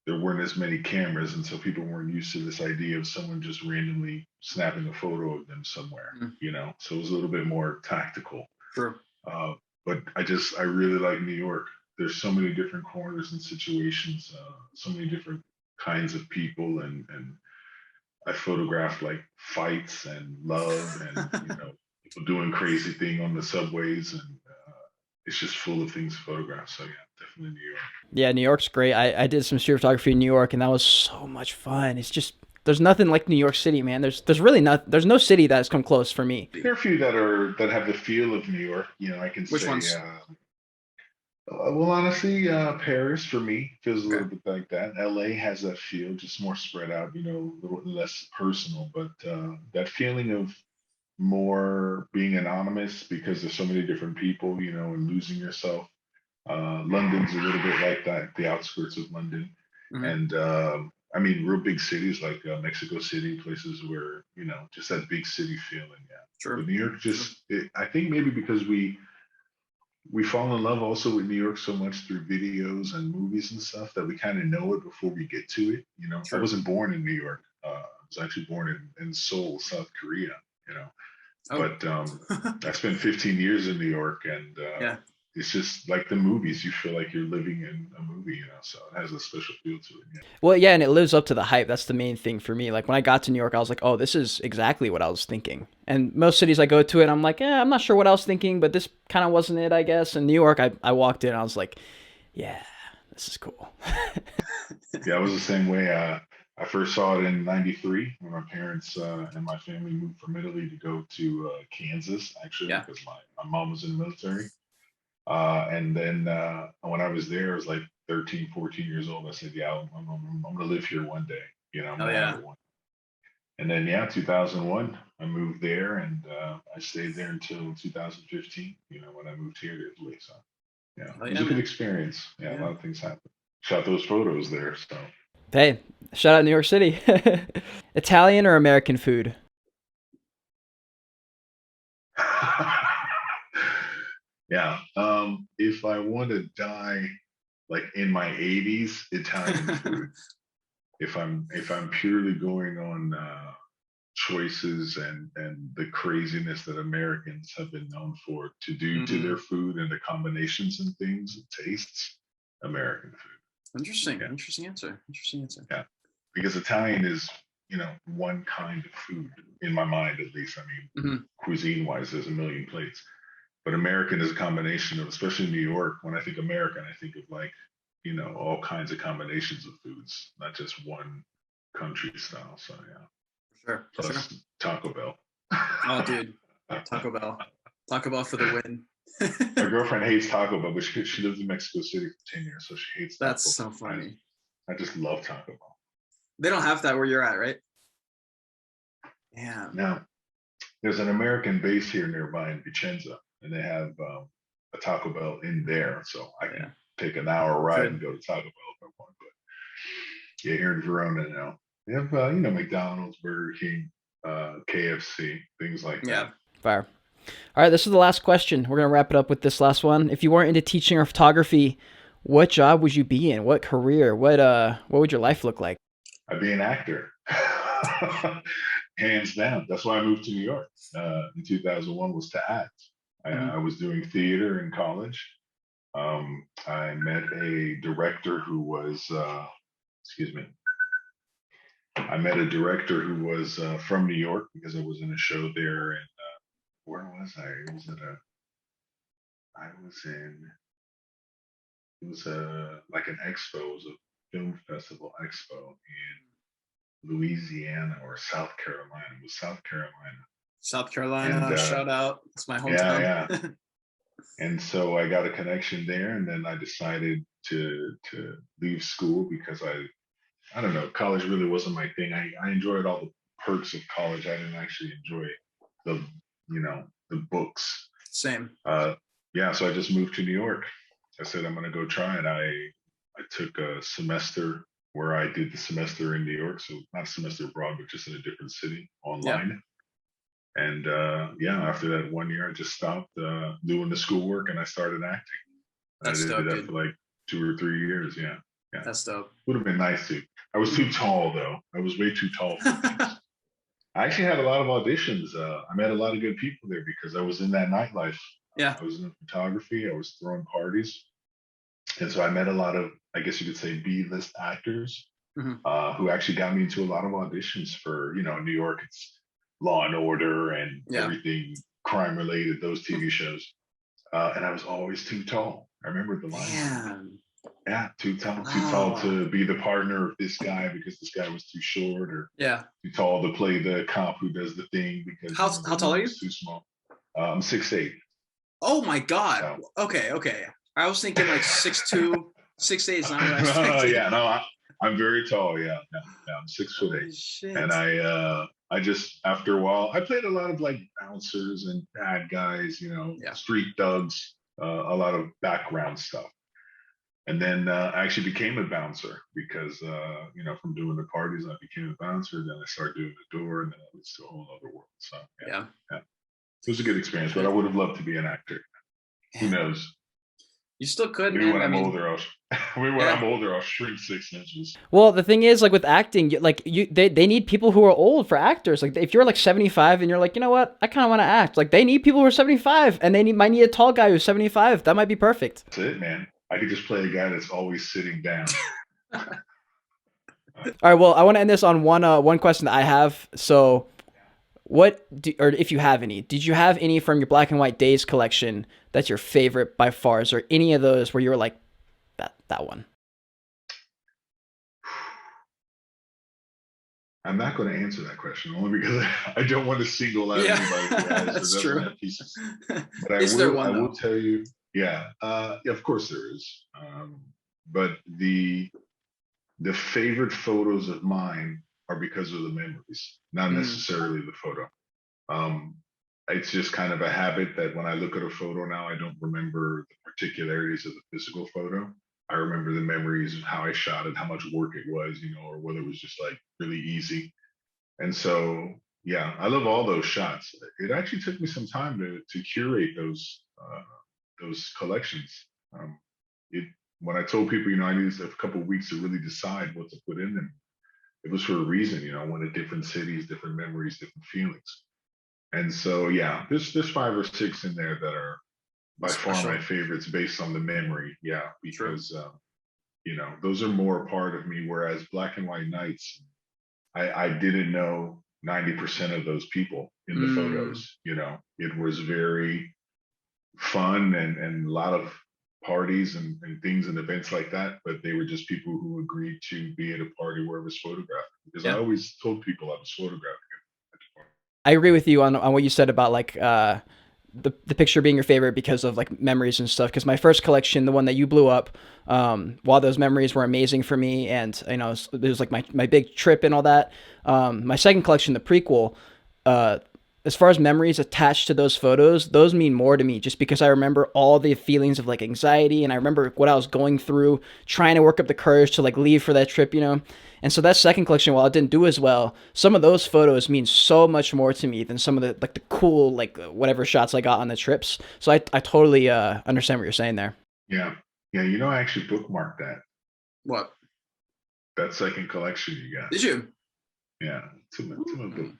there weren't as many cameras, and so people weren't used to this idea of someone just randomly snapping a photo of them somewhere, you know. So it was a little bit more tactical. True. But I really like New York. There's so many different corners and situations, so many different kinds of people, and I photographed like fights and love, and you know, people doing crazy thing on the subways, and it's just full of things to photograph. So yeah, definitely New York. Yeah, New York's great. I did some street photography in New York, and that was so much fun. It's just there's nothing like New York City, man. There's really there's no city that has come close for me. There are a few that have the feel of New York. You know, I can Which say. ones? Well, honestly, Paris for me feels a Okay. little bit like that. LA has that feel, just more spread out, you know, a little less personal, but that feeling of more being anonymous because there's so many different people, you know, and losing yourself. London's a little bit like that, the outskirts of London. Mhm. And I mean, real big cities like Mexico City, places where, you know, just that big city feeling. Yeah. True. But New York I think maybe because we fall in love also with New York so much through videos and movies and stuff that we kind of know it before we get to it. You know, I True. wasn't born in New York. I was actually born in Seoul, South Korea. You know, Oh. but I spent 15 years in New York, and Yeah. it's just like the movies. You feel like you're living in a movie, you know. So it has a special feel to it. Yeah. Well, yeah, and it lives up to the hype. That's the main thing for me. Like when I got to New York, I was like, oh, this is exactly what I was thinking. And most cities I go to it, I'm like, I'm not sure what I was thinking, but this kind of wasn't it, I guess. In New York, I walked in, and I was like, yeah, this is cool. Yeah, I was the same way. I first saw it in '93 when my parents and my family moved from Italy to go to Kansas, actually, Yeah. because my mom was in the military. And then when I was there, it was like 13, 14 years old. I said, yeah, I'm going to live here one day. You know, I'm Oh going to yeah. have it one. And then, yeah, 2001, I moved there, and I stayed there until 2015, you know, when I moved here to Italy. So, yeah, Oh it was yeah, a good man. experience. Yeah, a Yeah. lot of things happened. Shot those photos there. So, Hey, shout out New York City. Italian or American food? yeah, if I want to die like in my 80s, Italian food. If I'm purely going on choices and the craziness that Americans have been known for to do to their Mm, food and the combinations and things and tastes, American food. interesting. Yeah, Interesting answer. Interesting answer. yeah. Because Italian is, you know, one kind of food in my mind, at least. I mean, Hmm. cuisine wise, there's a million plates. But American is a combination of, especially New York. When I think American, I think of like, you know, all kinds of combinations of foods, not just one country style. So yeah. For sure. For sure. Plus Taco Bell. Oh, dude, Taco Bell. Taco Bell for the win. My girlfriend hates Taco Bell, but she lives in Mexico City for 10 years, so she hates Taco That's Bell. so funny. I just love Taco Bell. They don't have that where you're at, right? Yeah. Now, there's an American base here nearby in Vicenza, and they have a Taco Bell in there, so I can Yeah. take an hour ride Good. and go to Taco Bell if I want. But yeah, here in Verona now, they have you know, McDonald's, Burger King, KFC, things like Yeah. that. Fire. All right, this is the last question. We're gonna wrap it up with this last one. If you weren't into teaching or photography, what job would you be in? What career? What would your life look like? I'd be an actor, hands down. That's why I moved to New York in 2001 was to act. I Mhm. was doing theater in college. I met a director who was, excuse me, I met a director who was from New York because I was in a show there. And where was I? It was at a, I was in, it was like an expo, it was a film festival expo in Louisiana or South Carolina. It was South Carolina. South And Carolina, shout out. It's my yeah, hometown. yeah. And so I got a connection there, and then I decided to leave school because I don't know, college really wasn't my thing. I enjoyed all the perks of college. I didn't actually enjoy the the books. Same. Yeah, so I just moved to New York. I said I'm gonna go try it. I took a semester where I did the semester in New York, so not a semester abroad, but just in a different city Yeah. online. And yeah, after that one year, I just stopped doing the schoolwork and I started acting. I That's did dope, that dude. for like 2 or 3 years. Yeah, yeah. That's dope. Would have been nice to. I was too Mhm. tall though. I was way too tall for things. I actually had a lot of auditions. I met a lot of good people there because I was in that nightlife. Yeah. I was in photography. I was throwing parties, and so I met a lot of, I guess you could say, B-list actors Hmm. who actually got me into a lot of auditions for, you know, New York. It's Law and Order and Yeah. everything crime related. Those TV shows, and I was always too tall. I remember the lines. Man. Yeah, too tall Wow. to be the partner of this guy because this guy was too short, or Yeah. too tall to play the cop who does the thing because you know How the tall are role you? is too small. I'm 6'8". Oh my God. So Okay. Okay. I was thinking like 6'2", 6'8" is not what I expected. yeah, no, I'm very tall. Yeah, yeah, yeah. I'm 6'8", Holy and shit. I just after a while I played a lot of like bouncers and bad guys, you know, Yeah. street thugs, a lot of background stuff. And then I actually became a bouncer because, you know, from doing the parties, I became a bouncer. Then I started doing the door, and then it was a whole other world. So yeah, Yeah. yeah, it was a good experience. But I Shit. would have loved to be an actor. Who Man. knows? You still could, Maybe man. when I I'm mean, older, maybe when I'm yeah. older, I'll shrink 6 inches. Well, the thing is, like with acting, they need people who are old for actors. Like if you're like 75 and you're like, you know what, I kind of want to act. Like they need people who are 75, and might need a tall guy who's 75. That might be perfect. That's it, man. I could just play a guy that's always sitting down. All right. Well, I want to end this on one question that I have. So, or if you have any, did you have any from your Black and White Days collection that's your favorite by far? Is there any of those where you were like, that one? I'm not going to answer that question only because I don't want to single out Yeah. anybody who has or That's doesn't true. have pieces. But Is there one I will though? tell you, yeah, yeah, of course there is. but the favorite photos of mine are because of the memories, not Mm, necessarily the photo. Um, it's just kind of a habit that when I look at a photo now, I don't remember the particularities of the physical photo. I remember the memories of how I shot it, how much work it was, or whether it was just like really easy. And so, yeah, I love all those shots. It actually took me some time to curate those collections. It When I told people, I needed a couple of weeks to really decide what to put in them. It was for a reason. I wanted different cities, different memories, different feelings. And so, yeah, there's 5 or 6 in there that are by far my special. favorites based on the memory. Yeah, True. because those are more a part of me. Whereas Black and White Nights, I didn't know 90% of those people in the Mm, photos. It was very fun and a lot of parties and things and events like that, but they were just people who agreed to be at a party where it was photographed. Because I yeah. always told people I was photographing. I agree with you on what you said about like the picture being your favorite because of like memories and stuff. Because my first collection, the one that you blew up, while those memories were amazing for me, and it was like my big trip and all that. My second collection, the prequel, uh, as far as memories attached to those photos, those mean more to me just because I remember all the feelings of like anxiety and I remember what I was going through, trying to work up the courage to like leave for that trip. And so that second collection, while it didn't do as well, some of those photos mean so much more to me than some of the like the cool like whatever shots I got on the trips. So I totally understand what you're saying there. Yeah. Yeah. I actually bookmarked What that second collection you got. did you? Yeah. To my Mm. books.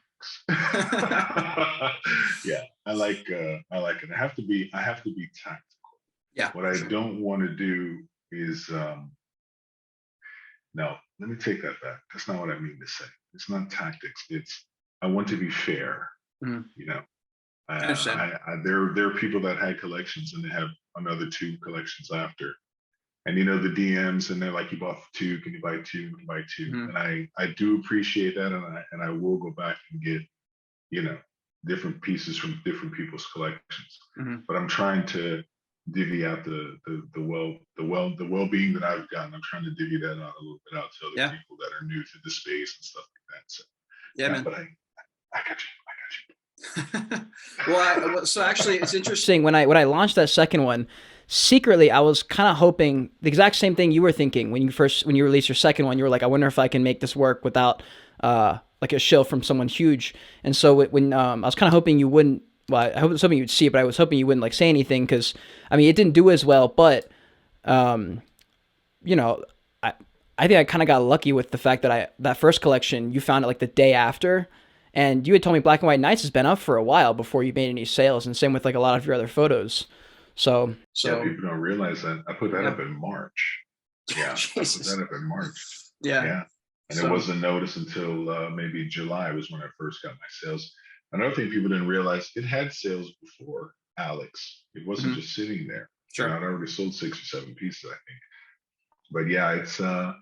Yeah. I like it. I have to be tactical. Yeah, What for I sure. don't want to do is no, let me take that back. That's not what I mean to say. It's not tactics. It's I want to be fair. Mhm. You know, I understand. there are people that had collections and they have another 2 collections after, and the DMs and they're like, you bought 2, can you buy 2? Can you buy 2? Mhm. And I do appreciate that, and I will go back and get you know different pieces from different people's collections. Mhm. But I'm trying to divvy out the well being that I've gotten. I'm trying to divvy that out a little bit out to other Yeah. people that are new to the space and stuff like that. So Yeah, yeah, man. but I got you. I got So actually, it's interesting. Saying when I launched that second one, secretly I was kind of hoping the exact same thing you were thinking when you released your second one. You were like, I wonder if I can make this work without like a shill from someone huge. And so when I was kind of hoping you wouldn't. Well, I was hoping you'd see it, but I was hoping you wouldn't like say anything because I mean it didn't do as well. But um, you know, I I think I kind of got lucky with the fact that that first collection you found it like the day after, and you had told me Black and White Nights has been up for a while before you made any sales, and same with like a lot of your other photos. So you. Yeah, So people don't realize that I put that yeah. up in March. Yeah, I put Jesus. that up in March. Yeah. Yeah, and it So wasn't noticed until maybe July was when I first got my sales. Another thing people didn't realize, it had sales before Alex. It wasn't mhm. just sitting there. Sure. I'd already sold 6 or 7 pieces, I think. But yeah, it's man,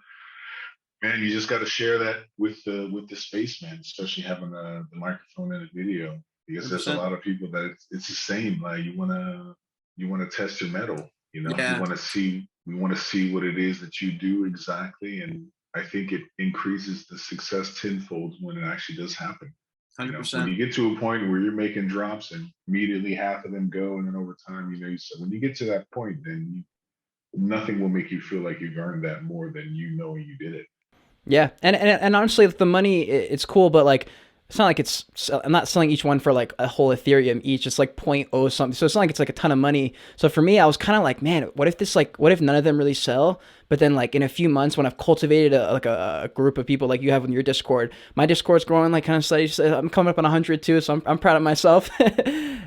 you just got to share that with the spaceman, especially having the microphone and the video, because there's a 100%. lot of people that it's the same. Like you wanna test your metal. You Yeah. want to see we want to see what it is that you do exactly, and I think it increases the success tenfold when it actually does happen. When 100%. you get to a point where you're making drops and immediately half of them go, and then over time, so when you get to that point, then nothing will make you feel like you've earned that more than knowing you did it. yeah, and honestly, the money it's cool, but like it's not like I'm not selling each one for like a whole Ethereum each. It's like point oh something. So it's not like it's like a ton of money. So for me, I was kind of like, man, what if none of them really sell? But then like in a few months, when I've cultivated a group of people like you have in your Discord, my Discord's growing like kind of steady. I'm coming up on 100 too, so I'm proud of myself.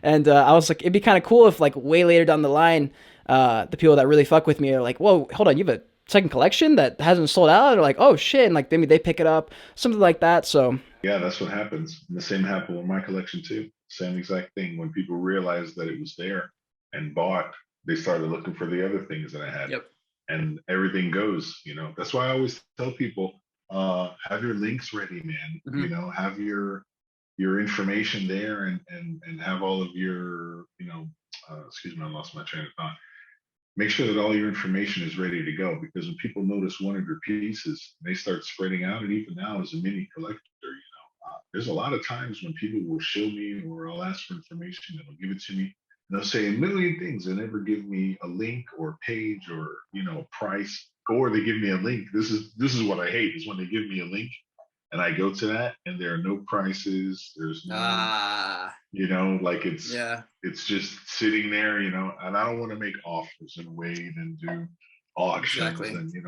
And I was like, it'd be kind of cool if like way later down the line, the people that really fuck with me are like, whoa, hold on, you have a second collection that hasn't sold out, or like, oh shit, and like maybe they pick it up, something like that. So Yeah, that's what happens. And the same happened with my collection too. Same exact thing. When people realized that it was there and bought, they started looking for the other things that I had. Yep. And everything goes. That's why I always tell people, have your links ready, man. Mhm. Have your information there, and have all of your, excuse me, I lost my train of thought. make sure that all your information is ready to go, because when people notice one of your pieces, they start spreading out. And even now, as a mini collector, there's a lot of times when people will show me, or I'll ask for information and they'll give it to me. And they'll say a million things. They never give me a link or page or price, or they give me a link. This is what I hate, is when they give me a link and I go to that and there are no prices. There's no, like Yeah. it's just sitting there, and I don't want to make offers and wait and do auctions. Exactly. And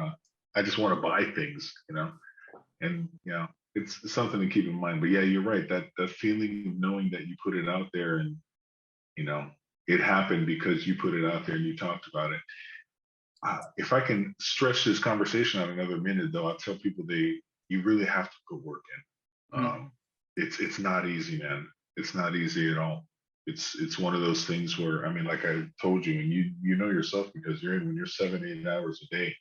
I just want to buy things, and it's something to keep in mind. But yeah, you're right, that feeling of knowing that you put it out there, and it happened because you put it out there and you talked about it. If I can stretch this conversation out another minute, though, I'll tell people you really have to put work in. It's not easy, man. It's not easy at all. It's one of those things where, I mean, like I told you, and you know yourself, because when you're 7, 8 hours a day.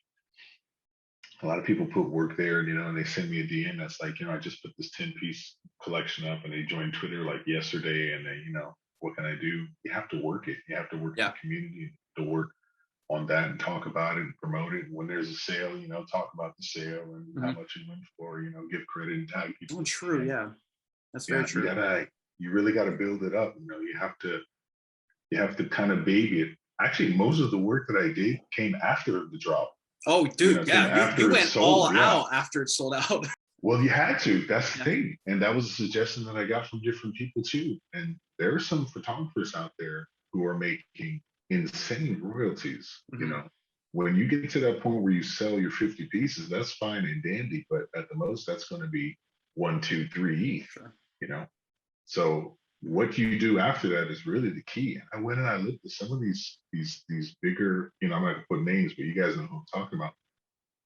A lot of people put work there, and they send me a DM that's like, I just put this 10-piece collection up, and they joined Twitter like yesterday, and they, what can I do? You have to work it. You have to work in the community to work on that and talk about it and promote it. And when there's a sale, talk about the sale and how much it went for, give credit and tag people. Oh, true. Yeah. That's very true. You really got to build it up. You have to kind of baby it. Actually, most of the work that I did came after the drop. Oh, dude, you went all out after it sold out. Well, you had to. That's the thing. And that was a suggestion that I got from different people too. And there are some photographers out there who are making insane royalties. When you get to that point where you sell your 50 pieces, that's fine and dandy, but at the most that's going to be 1, 2, 3 ETH. So what you do after that is really the key. And I went and I looked at some of these bigger, I'm not gonna put names, but you guys know who I'm talking about.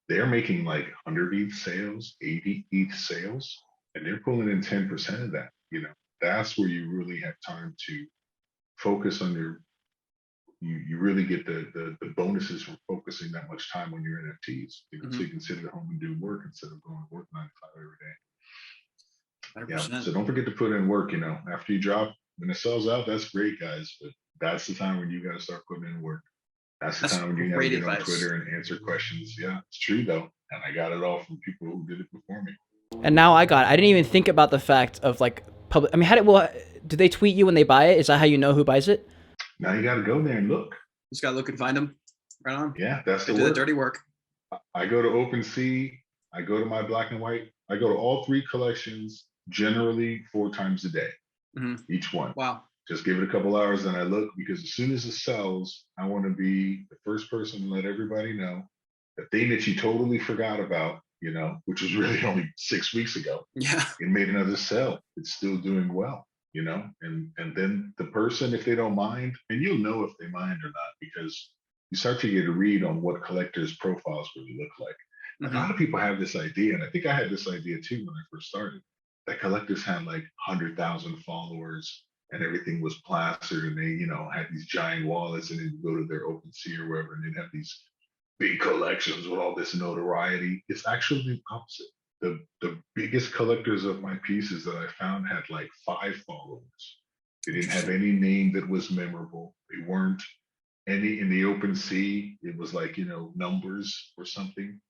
They're making like 100 ETH sales, 80 ETH sales, and they're pulling in 10% of that. That's where you really have time to focus on you really get the bonuses from focusing that much time on your NFTs. So you can sit at home and do work instead of going to work 9 to 5 every day. 100%. Yeah, so don't forget to put in work. After you drop, when it sells out, that's great, guys. But that's the time when you got to start putting in work. That's the time when you got to get on Twitter and answer questions. Yeah, it's true though, and I got it all from people who did it before me. And now I didn't even think about the fact of like public. I mean, do they tweet you when they buy it? Is that how you know who buys it? Now you got to go there and look. You just got to look and find them. Right on. Yeah, that's the dirty work. I go to OpenSea. I go to my black and white. I go to all 3 collections generally 4 times a day, each one. Wow. Just give it a couple hours and I look, because as soon as it sells, I want to be the first person to let everybody know the thing that you totally forgot about, which was really only 6 weeks ago. Yeah. It made another sell. It's still doing well, and then the person, if they don't mind, and you'll know if they mind or not, because you start to get a read on what collectors' profiles really look like. A lot of people have this idea, and I think I had this idea too when I first started, that collectors had like 100,000 followers and everything was plastered, and they, had these giant wallets, and they'd go to their OpenSea or wherever, and they'd have these big collections with all this notoriety. It's actually the opposite. The biggest collectors of my pieces that I found had like 5 followers. They didn't have any name that was memorable. They weren't any in the OpenSea. It was like, numbers or something.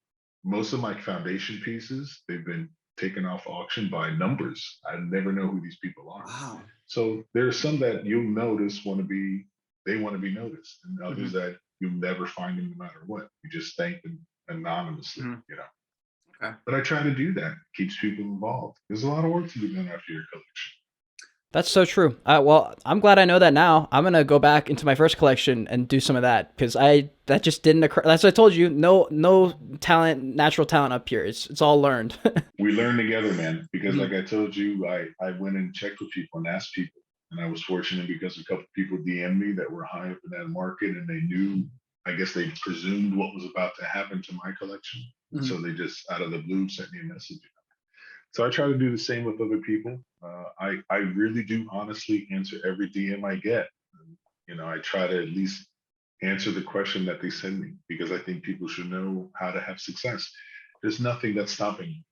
Most of my foundation pieces, they've been taken off auction by numbers. I never know who these people are. Wow. So there's some that you'll notice want to be noticed, and others that you'll never find them no matter what. You just thank them anonymously, Okay. But I try to do that. Keeps people involved. There's a lot of work to be done after your collection. That's so true. Well, I'm glad I know that now. I'm gonna go back into my first collection and do some of that, because that just didn't occur. That's what I told you. No talent, natural talent up here. It's all learned. We learn together, man. Because like I told you, I went and checked with people and asked people, and I was fortunate because a couple of people DM'd me that were high up in that market, and they knew. I guess they presumed what was about to happen to my collection, so they just out of the blue sent me a message. So I try to do the same with other people. I really do honestly answer every DM I get. I try to at least answer the question that they send me, because I think people should know how to have success. There's nothing that's stopping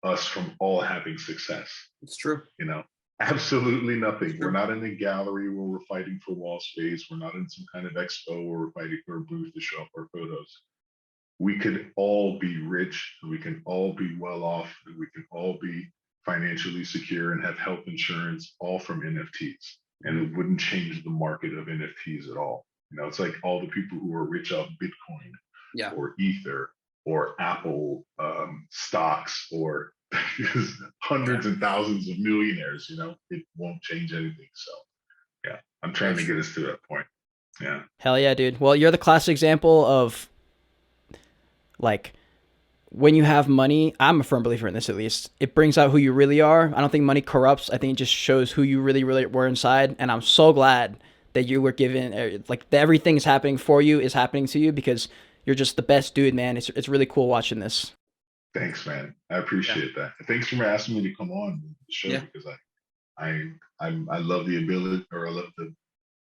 us from all having success. It's true. Absolutely nothing. We're not in a gallery where we're fighting for wall space. We're not in some kind of expo where we're fighting for a booth to show up our photos. We could all be rich, we can all be well off, and we can all be financially secure and have health insurance, all from NFTs. And it wouldn't change the market of NFTs at all. You know, it's like all the people who are rich off Bitcoin Yeah. or Ether or Apple stocks or hundreds and thousands of millionaires, you know, it won't change anything. So yeah, I'm trying to get us to that point. Yeah. Hell yeah, dude. Well, you're the classic example of, like, when you have money, I'm a firm believer in this, at least. It brings out who you really are. I don't think money corrupts. I think it just shows who you really, really were inside. And I'm so glad that you were given, like, everything is happening for you is happening to you because you're just the best dude, man. It's really cool watching this. Thanks, man. I appreciate that. Thanks for asking me to come on the show because I love the ability, or I love the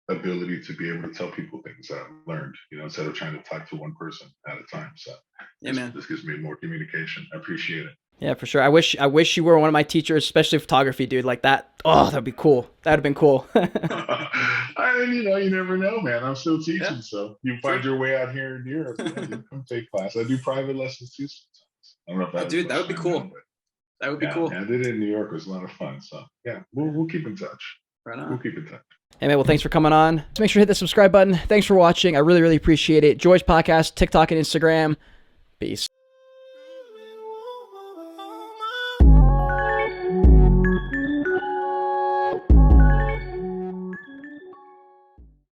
ability to be able to tell people things that I've learned, you know, instead of trying to talk to one person at a time. So this gives me more communication. I appreciate it. Yeah, for sure. I wish you were one of my teachers, especially photography, dude. Like that. Oh, that'd be cool. That'd have been cool. You know, you never know, man. I'm still teaching, so you find your way out here in Europe. Yeah, you come take class. I do private lessons too sometimes. I don't know if that. Dude, that would be cool. That would be cool. Yeah, I did it in New York. It was a lot of fun. So yeah, we'll keep in touch. Right on. We'll keep in touch. Hey, man, well, thanks for coming on. Just make sure to hit the subscribe button. Thanks for watching. I really, really appreciate it. Joyage Podcast, TikTok, and Instagram. Peace.